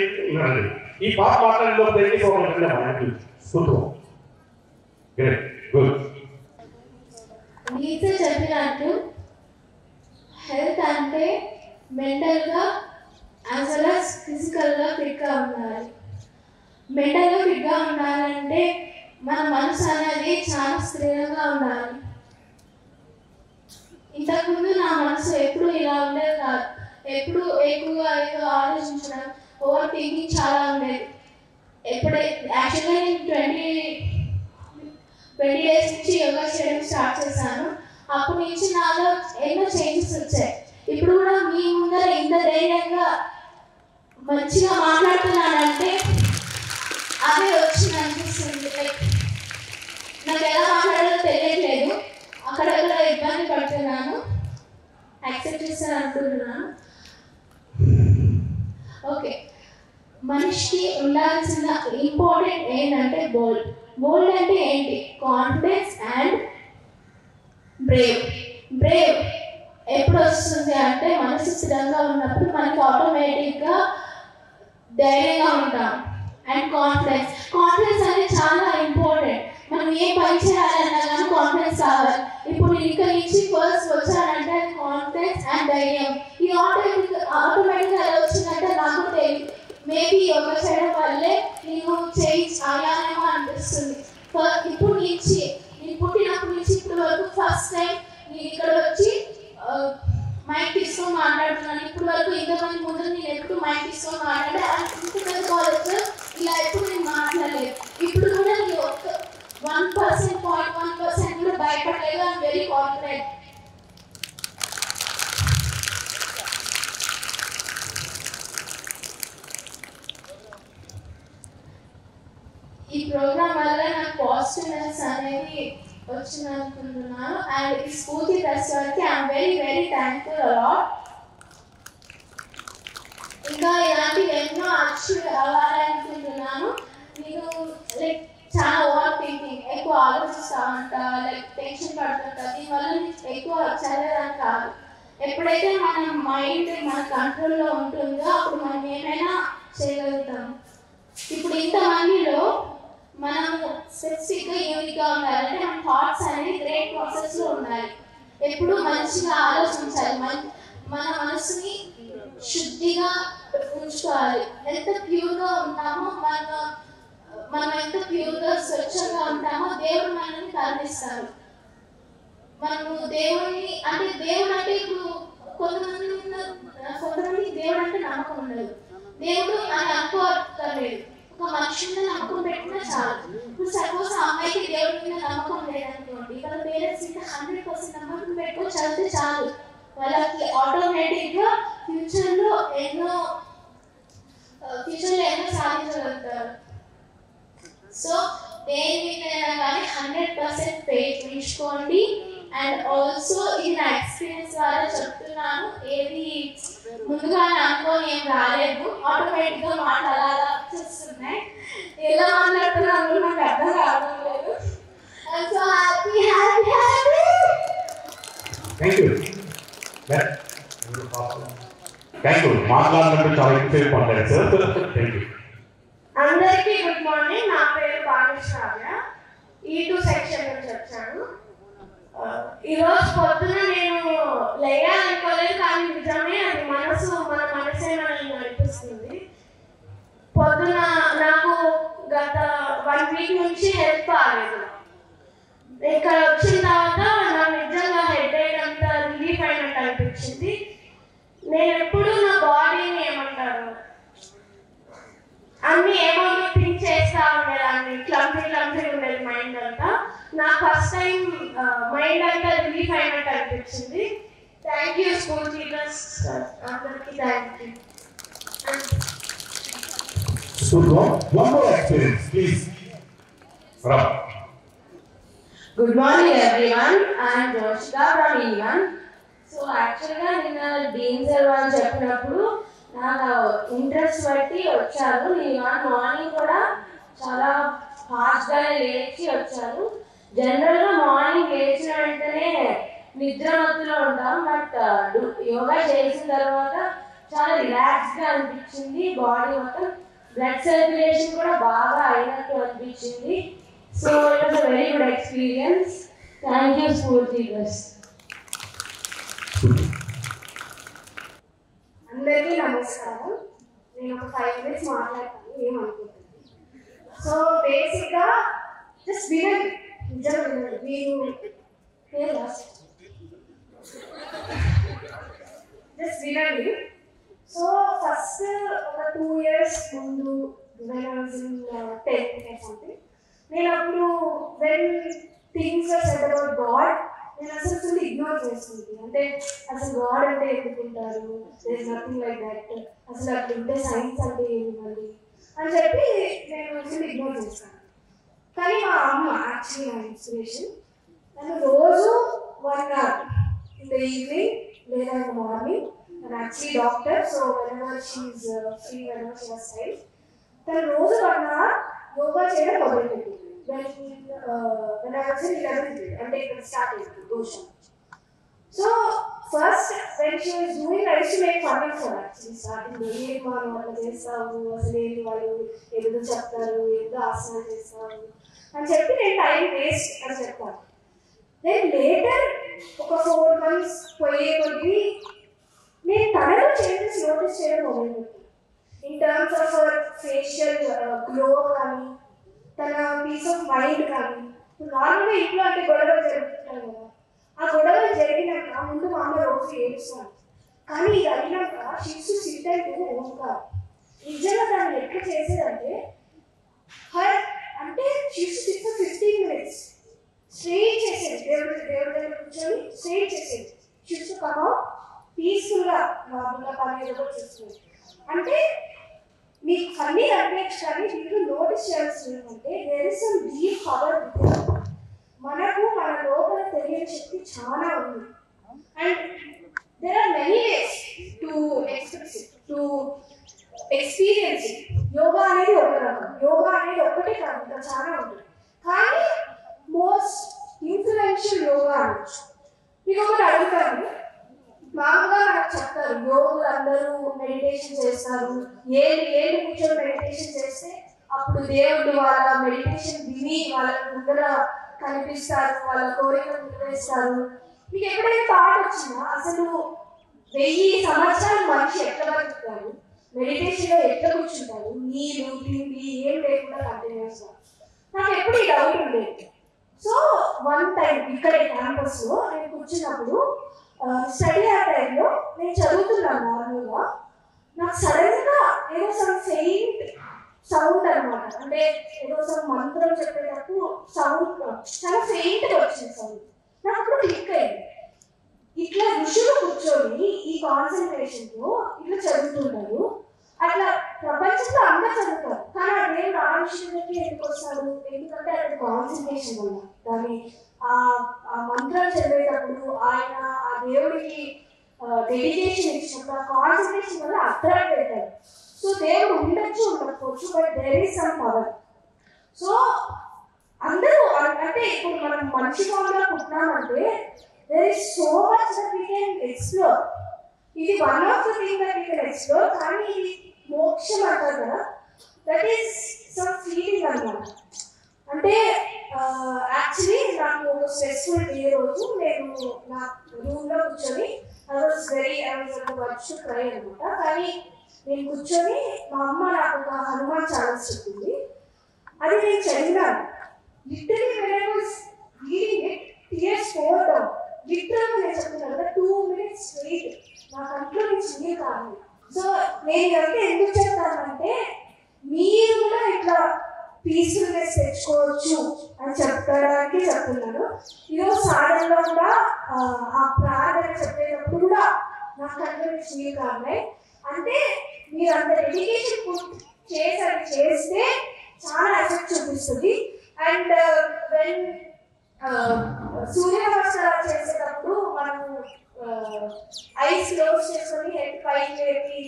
ఈ పాట మాట్లాడేలో దయచేసి ఒకరు గీత చెప్పినట్టు హెల్త్ అంటే మెంటల్గా యాజ్ వెల్ యాజ్ ఫిజికల్గా ఫిట్గా ఉండాలి. మెంటల్గా ఫిట్గా ఉండాలంటే మన మనసు అనేది చాలా స్థిరంగా ఉండాలి. ఇంతకుముందు నా మనసు ఎప్పుడు ఇలా ఉండేది కాదు. ఎప్పుడు ఎక్కువగా ఏదో ఆలోచించడం, ఓవర్ థింకింగ్ చాలా ఉండేది. యాక్చువల్గా నేను 20 days నుంచి యోగా చేయడం స్టార్ట్ చేశాను. అప్పటి నుంచి నాలో ఎన్నో చేంజెస్ వచ్చాయి. ఇప్పుడు కూడా మీ ముందర ఇంత ధైర్యంగా మంచిగా మాట్లాడుతున్నానంటే అదే వచ్చింది అనిపిస్తుంది. లైక్ నాకు ఎలా మాట్లాడాలో తెలియట్లేదు, అక్కడక్కడ ఇబ్బంది పడుతున్నాను, యాక్సెప్ట్ చేస్తాను అనుకుంటున్నాను. ఓకే, మనిషికి ఉండాల్సిన ఇంపార్టెంట్ ఏంటంటే బోల్డ్ అంటే ఏంటి? కాన్ఫిడెన్స్ అండ్ బ్రేవ్ ఎప్పుడు వస్తుంది అంటే మనసు స్థిరంగా ఉన్నప్పుడు మనకి ఆటోమేటిక్గా ధైర్యంగా ఉంటాం. అండ్ కాన్ఫిడెన్స్ అనేది చాలా ఇంపార్టెంట్. మనం ఏ పని చేయాలన్నా కానీ కాన్ఫిడెన్స్ కావాలి. ఇప్పుడు నేను ఇక్కడ నుంచి ఫస్ట్ వచ్చానంటే కాన్ఫిడెన్స్ అండ్ ధైర్యం ఈ ఆటోమేటిక్గా ఎలా వచ్చిందంటే నాకు తెలియదు. మేబీ యోగా చేయడం వల్లే నేను చేంజ్ అయ్యానేమో అనిపిస్తుంది. ఇప్పుడు నుంచి నేను పుట్టినప్పటి నుంచి ఇప్పటి వరకు ఫస్ట్ టైం నేను ఇక్కడ వచ్చి మైక్ తీసుకొని మాట్లాడుతున్నాను. ఇప్పుడు వరకు ఇంతమంది ముందు నేను ఎప్పుడు మైక్ తీసుకొని మాట్లాడే ఇంత పెద్ద కాలేజ్ ఇలా ఎప్పుడు నేను మాట్లాడలేదు. ఇప్పుడు కూడా నేను 1% కూడా భయపడలేదు. I'm very confident. ఈ ప్రోగ్రామ్ వల్ల నాకు పాజిటివ్నెస్ అనేది వచ్చింది అనుకుంటున్నాను. అండ్ ఈ స్ఫూర్తి ట్రస్ట్ వారికి ఐఎమ్ వెరీ థ్యాంక్ఫుల్ అలాట్. ఇంకా ఇలాంటివి ఎన్నో అచీవ్ అవ్వాలనుకుంటున్నాను. నేను లైక్ చాలా ఓవర్ థింకింగ్, ఎక్కువ ఆలోచిస్తూ ఉంటా, లైక్ టెన్షన్ పడుతుంటా. దీనివల్ల నేను ఎక్కువ చదివేదాన్ని కాదు. ఎప్పుడైతే మన మైండ్ మన కంట్రోల్లో ఉంటుందో అప్పుడు మనం ఏమైనా చేయగలుగుతాము. ఇప్పుడు ఇంతమందిలో మనము స్పెసిఫిక్గా యూనిక్గా ఉండాలంటే మన థాట్స్ అనేది గ్రేట్ ప్రాసెస్లో ఉండాలి. ఎప్పుడు మంచిగా ఆలోచించాలి, మన మనసుని శుద్ధిగా ఉంచుకోవాలి. ఎంత ప్యూర్గా ఉంటామో మనం ఎంత ప్యూర్గా స్వచ్ఛంగా ఉంటామో దేవుడు మనల్ని కరుణిస్తారు. మనము దేవుడు అంటే ఇప్పుడు కొంతమంది దేవుడు అంటే నమ్మకం ఉండదు. దేవుడు అని అనుకోలేదు, ఒక మనుషుని నమ్మకం పెట్టినా చాలు. ఇప్పుడు సపోజ్ ఆ అమ్మాయికి దేవుడి మీద నమ్మకం లేదనుకోండి, వాళ్ళ పేరెంట్స్ మీద 100% నమ్మకం పెట్టుకొని చదివితే చాలు. వాళ్ళకి ఆటోమేటిక్గా ఫ్యూచర్లో ఎన్నో సాధించగలుగుతారు. సో దేని మీద కానీ 100% ఫెయిత్ ఉంచుకోండి. అండ్ ఆల్సో ఇది నా ఎక్స్పీరియన్స్ ద్వారా చెప్తున్నాను. ఏది ముందుగానే అనుకోని ఏం రాలేదు, ఆటోమేటిక్గా మాటలు అలా వచ్చేస్తున్నాయి. ఎలా మాట్లాడుతున్నాను నాకు అర్థం కావడం లేదు. I'm so happy happy happy. Thank you. Thank you. మాట్లాడినట్టు చాలా ఎక్కువసేపు మాట్లాడారు సార్. Thank you. అందరికీ గుడ్ మార్నింగ్. నా పేరు భాగ్యశ్రావ్య, E2 సెక్షన్ నుంచి వచ్చాను. ఈరోజు పొద్దున నేను లేయాలనుకోలేదు, కానీ నిజమే అది మన మనసే మనల్ని నడిపిస్తుంది. పొద్దున నాకు గత 1 వీక్ నుంచి హెల్త్ బాగాలేదు. ఇక్కడ వచ్చిన తర్వాత నాకు నిజంగా హెడేక్ అంతా రిలీఫ్ అయినట్టు అనిపించింది. నేను ఎప్పుడు నా బాడీని ఏమంటారు అన్ని ఏమో థింక్ చేస్తా ఉండేదాన్ని, క్లమ్జీ ఉండేది మైండ్ అంతా. నాకు ఫస్ట్ టైం మైండ్ అంతా రిలీఫ్ అయినట్టు అనిపించింది. థ్యాంక్ యూ స్కూల్ టీచర్స్ అందరికీ thank you. One more experience, please. Good morning everyone. I am Joshika from E1. So actually నిన్న డీన్ సార్ వాళ్ళు చెప్పినప్పుడు నాకు ఇంట్రెస్ట్ బట్టి వచ్చాను. నేను మార్నింగ్ కూడా చాలా ఫాస్ట్గానే లేచి వచ్చాను. జనరల్గా మార్నింగ్ లేచిన వెంటనే నిద్ర మత్తులో ఉంటాం, బట్ యోగా చేసిన తర్వాత చాలా రిలాక్స్గా అనిపించింది. బాడీ మొత్తం బ్లడ్ సర్క్యులేషన్ కూడా బాగా అయినట్టు అనిపించింది. So it was a very good experience. Thank you school teachers. అందరికీ నమస్కారం. నేను ఒక 5 minutes మాట్లాడతాను, ఏమనుకుంటుంది. సో బేసిక్గా జస్ట్ వినండి, నిజంగా వినండి. మీరు జస్ట్ వినండి. సో ఫస్ట్ ఒక 2 years ముందు when I was in 10th or something, నేను అప్పుడు when things were said about God, నేను అసలు ఫుల్ ఇగ్నోర్ చేస్తుంది. అంటే అసలు గాడ్ అంటే ఎందుకుంటారు, there is nothing like that, అసలు అట్లా ఉంటే సైన్స్ అంటే ఏమి మళ్ళీ అని చెప్పి నేను ఫుల్ ఇగ్నోర్ చేస్తాను. కానీ మా అమ్మ యాక్చువల్లీ నా ఇన్స్పిరేషన్. నన్ను రోజు 1 hour ఇన్ ద ఈవినింగ్ లేదా ఇన్ ద మార్నింగ్, నేను actually doctor, so whenever she is free, whenever she was time, తను రోజు 1 hour యోగా చేయడం మొదలుపెట్టింది. when I was in 11th grade, అంటే ఇక్కడ స్టార్ట్ అయింది దోషం. So first when she was doing, I used to make fun of her actually starting. ఏం మనం అట్లా చేస్తావు, అసలు ఏంటి వాళ్ళు ఏదో చెప్తారు, ఏదో ఆసనాలు చేస్తావు అని చెప్పి నేను టైం వేస్ట్ అని చెప్తాను. దెన్ లేటర్ ఒక 4 months పోయే కొద్దీ నేను తనలో చేంజెస్ నోటీస్ చేయడం మొదలుపెట్టాను. In terms of our facial glow కానీ, తన పీస్ ఆఫ్ మైండ్ కానీ. నార్మల్గా ఇంట్లో అంటే గొడవలు జరుగుతుంటాయి కదా, ఆ గొడవలు జరిగినాక ముందు మా అమ్మ రోజు ఏడుస్తాను, కానీ ఇది అయినాక షిప్స్ సిట్ అంటే ఓంకార్. నిజంగా దాన్ని ఎట్లా చేసేదంటే అంటే షిప్స్ సిట్ 15 minutes స్ట్రైట్ చేసేది, దేవుడి దగ్గర కూర్చొని స్ట్రైట్ చేసేది. షిప్స్ కమో పీస్ఫుల్గా నార్మల్గా పని ఏదో చేస్తుంది. అంటే మీకు ఫన్నీ అనిపించచ్చు, కానీ మీరు నోటీస్ చేయాల్సింది ఏంటంటే there is some deep power with. మనకు మన లోపల తెలియని శక్తి చాలా ఉంది. And there are many ways to express it, to experience it. Yoga అనేది ఒక రకం, యోగా అనేది ఒక్కటే కాదు, ఇంకా చాలా ఉంటుంది. కానీ మోస్ట్ ఇన్ఫ్లుయెన్షియల్ యోగా అనొచ్చు. మీకు ఒకటి అడుగుతాను, మామూలుగా నాకు చెప్తారు యోగులు అందరూ మెడిటేషన్ చేస్తారు, ఏళ్ళు కూర్చొని మెడిటేషన్ చేస్తే అప్పుడు దేవుడు వాళ్ళ మెడిటేషన్ విని వాళ్ళ ముందర కనిపిస్తారు, వాళ్ళ కోరికలు నెరవేరుస్తారు. మీకు ఎప్పుడైనా థాట్ వచ్చినా అసలు 1000 సంవత్సరాలు మనిషి ఎట్లా బతుకుతారు, మెడిటేషన్లో ఎట్లా కూర్చుంటారు, నీళ్ళు తిండి ఏం లేకుండా కంటిన్యూస్గా, నాకు ఎప్పుడు ఈ డౌట్ ఉండేది. సో వన్ టైం ఇక్కడే క్యాంపస్లో నేను కూర్చున్నప్పుడు స్టడీ ఆ టైంలో నేను చదువుతున్నాను నార్మల్గా, నాకు సడన్గా ఏదో సమ్ ఫెయింట్ సౌండ్ అనమాట, అంటే ఏదో సమ్ మంత్రం చెప్పేటప్పుడు సౌండ్ చాలా ఫెయింట్గా వచ్చింది సౌండ్. నాకు అప్పుడు క్లిక్ అయింది, ఇట్లా ఋషులు కూర్చొని ఈ కాన్సన్ట్రేషన్తో ఇట్లా చదువుతుంటారు, అట్లా ప్రపంచంలో అందరూ చదువుతారు, కానీ ఆ దేవుడు ఆ విషయంలోకి ఎందుకు వస్తాడు, ఎందుకంటే అది కాన్సన్ట్రేషన్ వల్ల. దాన్ని ఆ మంత్రం చదివేటప్పుడు ఆయన ఆ దేవుడికి డెడికేషన్ ఇచ్చినప్పుడు ఆ కాన్సన్ట్రేషన్ వల్ల అట్రాక్ట్ అవుతారు. సో దేవుడు ఉండొచ్చు ఉండకపోవచ్చు, but there is some power. So అందరూ అంటే ఇప్పుడు మనం మనిషి ఫామ్లో పుట్టినామంటే there is so much that we can explore. ఇది one of the thing that we can explore. కానీ ఇది మోక్షం అంటారు కదా, దట్ ఈస్ సమ్ ఫీలింగ్ అన్నమాట. అంటే యాక్చువల్లీ నాకు ఒక స్ట్రెస్ఫుల్ డే రోజు నేను నా రూమ్లో కూర్చొని I was work to try అనమాట. కానీ నేను కూర్చొని మా అమ్మ నాకు ఒక హనుమాన్ చాలీసా చెప్పింది, అది నేను చదివాను. Literally when I was reading it, tears poured down. లిటరల్గా నేను చెప్తున్నాను కదా, 2 minutes straight నా కంట్లో నుంచి నీళ్ళు కాదు. సో నేను ఇదంతా ఎందుకు చెప్తానంటే మీరు కూడా ఇట్లా పీస్ఫుల్నెస్ తెచ్చుకోవచ్చు అని చెప్పడానికి చెప్తున్నాను. ఈరోజు సాధనలో కూడా ఆ ప్రార్థన చెప్పేటప్పుడు కూడా నా కంట్లో నుంచి నీళ్ళు కాన్నాయి. అంటే మీరు అంత డెడికేషన్ చేస్తే చాలా ఎఫెక్ట్ చూపిస్తుంది. అండ్ వెన్ సూర్య నమస్కారాలు చేసేటప్పుడు మనము ఐస్ క్లోజ్ చేసుకొని హెడ్ పైకి లేపి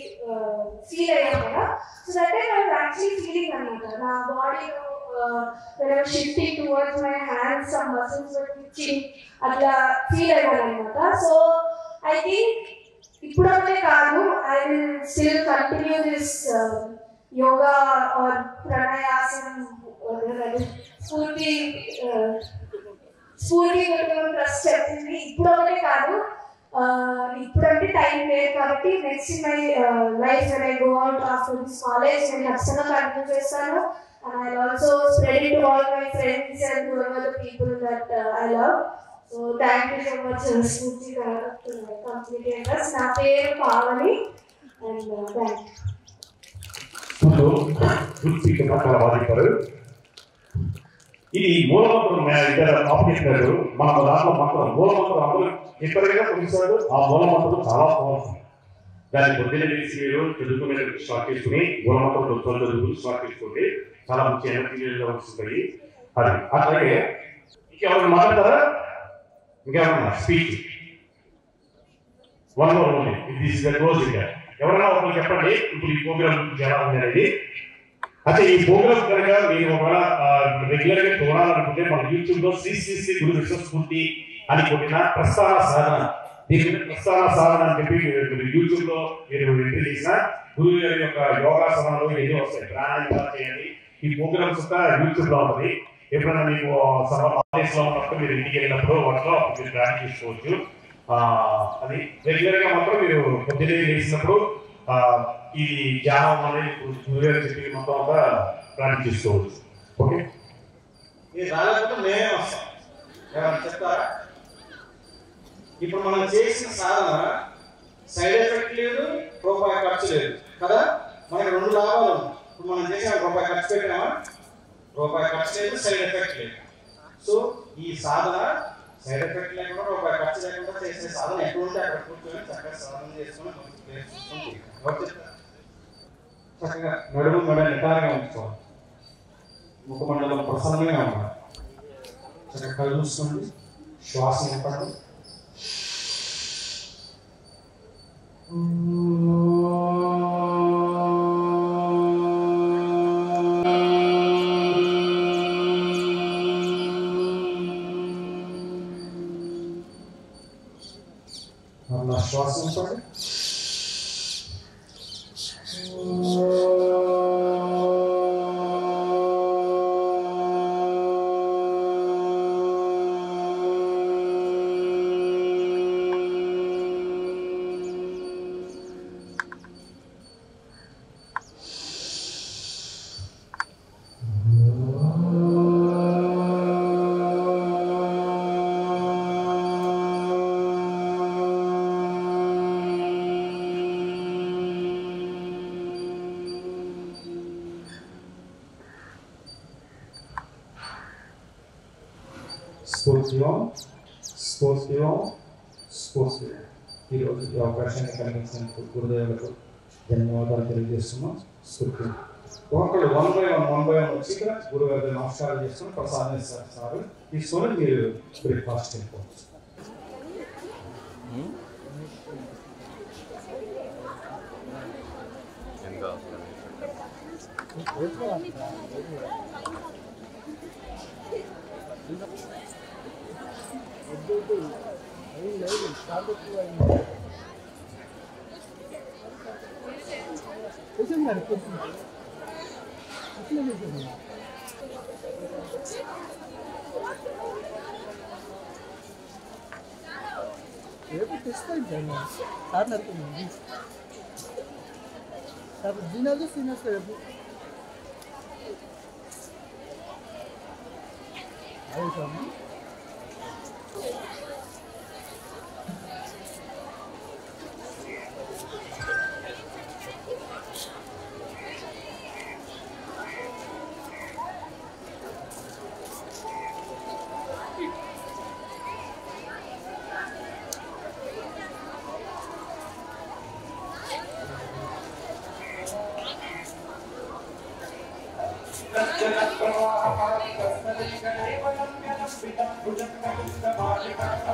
ఫీల్ అయ్యాం కదా. So that I was actually feeling అనమాట. నా బాడీలో shifting towards my hands, some muscles were twitching, అట్లా ఫీల్ అయ్యాను అనమాట. సో ఐ థింక్ ఇప్పుడప్పుడే కాదు, I will still continue this yoga or ప్రణయాసనం స్ఫూర్తి ట్రస్ట్ చెప్తుంది. ఇప్పుడప్పుడే కాదు, ఇప్పుడంటే టైం లేదు కాబట్టి next my life when I go out after this college నేను ఖచ్చితంగా కంటిన్యూ చేస్తాను. And I also spread it to all my friends and whoever the people that I love. So thank you so much స్ఫూర్తి complete us. నా పేరు Pavani and thank you. ఇది మూలమంత్రం ఇద్దరు operation మన దాంట్లో మంత్రం మూలమంత్రం అందరూ ఎప్పటికైనా కొనిస్తాడు. ఆ మూలమంత్రం చాలా బాగుంటుంది. దాన్ని పొద్దున్న తెలిసి మీరు చదువుకునే స్టార్ట్ చేసుకుని మూలమంత్రం చదువుకుని స్టార్ట్ చేసుకోండి. చాలా మంచి ఎనర్జీగా వస్తుంది. అది అట్లాగే ఇంకెవరు మాట్లాడతారా? ఇంకెవరన్నా speech one more only this is the close ఇంకా ఎవరైనా ఒకరు చెప్పండి. ఇప్పుడు ఈ ప్రోగ్రామ్ గురించి ఎలా ఉంది అనేది. అయితే ఈ ప్రోగ్రామ్ కనుక మీరు ఒకవేళ రెగ్యులర్ గా చూడాలనుకుంటే మన యూట్యూబ్ లో శ్రీ గురు విశ్వస్ఫూర్తి అని కొట్టిన ప్రస్థాన సాధన, దీని మీద ప్రస్థాన సాధన అని చెప్పి యూట్యూబ్ లో మీరు ఎంట్రీ చేసిన గురువు గారి యొక్క యోగాసనాలు ఎన్ని వస్తాయి, ప్రాణాయామం చేయండి. ఈ ప్రోగ్రామ్స్ యూట్యూబ్ లో ఉంటుంది. ఎప్పుడైనా మీకు ఆఫీస్ లో ఉన్నప్పుడు మీరు ఇంటికి వెళ్ళినప్పుడు వాటిలో మీరు ప్లాన్ చేసుకోవచ్చు. అది రెగ్యులర్ గా మాత్రం మీరు పొద్దున్నే లేచినప్పుడు ఈ ధ్యానం అనేది గురుగారు చెప్పి మొత్తం అంతా ప్లాన్ చేసుకోవచ్చు. ఓకే, ఇది రాలేకపోతే మేమే వస్తాం. ఏమన్నా చెప్తారా? ఇప్పుడు మనం చేసిన సాధన సైడ్ ఎఫెక్ట్ లేదు, రూపాయి ఖర్చు లేదు కదా. మనకి 2 లాభాలు ఉన్నాయి. ఇప్పుడు మనం చేసిన రూపాయి ఖర్చు పెట్టామా? రూపాయి ఖర్చు లేదు, సైడ్ ఎఫెక్ట్ లేదు. సో ఈ సాధన సైడ్ ఎఫెక్ట్ లేకుండా రూపాయి ఖర్చు లేకుండా చేసే సాధన ఎక్కడ ఉంటే అక్కడ కూర్చొని చక్కగా సాధన చేసుకొని చక్కగా నడుము నిటారుగా ఉంచుకోవాలి. ముఖమండలం ప్రసన్నంగా ఉండాలి. చక్కగా కళ్ళు మూసుకోండి, శ్వాస నింపండి. అలా శ్వాస నింపండి. స్ఫూర్తి ఈరోజు ఈ అవకాశాన్ని కలిగించినందుకు గురుదేవులకు ధన్యవాదాలు తెలియజేస్తున్నాం. స్ఫూర్తి ఒకళ్ళు 1 by 1 వచ్చి ఇక్కడ గురుగారి నమస్కారం చేసుకుని ప్రసాదం ఇస్తారు. తీసుకొని మీరు బ్రేక్ఫాస్ట్ చేసుకోవచ్చు. రేపు తెస్తాను సార్ నడుతుంది సార్ దీని సీనియర్స్ రేపు అవుతాము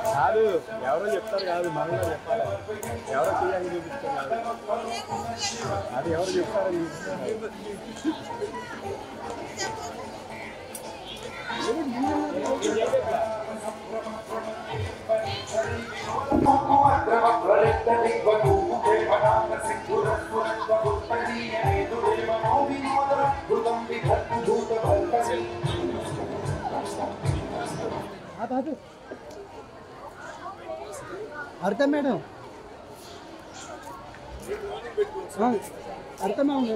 కాదు ఎవరో చెప్తారు కాదు మనం చెప్పాలి ఎవరో చేయాలని చూపిస్తారు కాదు అది ఎవరు చెప్తారని అర్థం మేడం అర్థమే ఉంది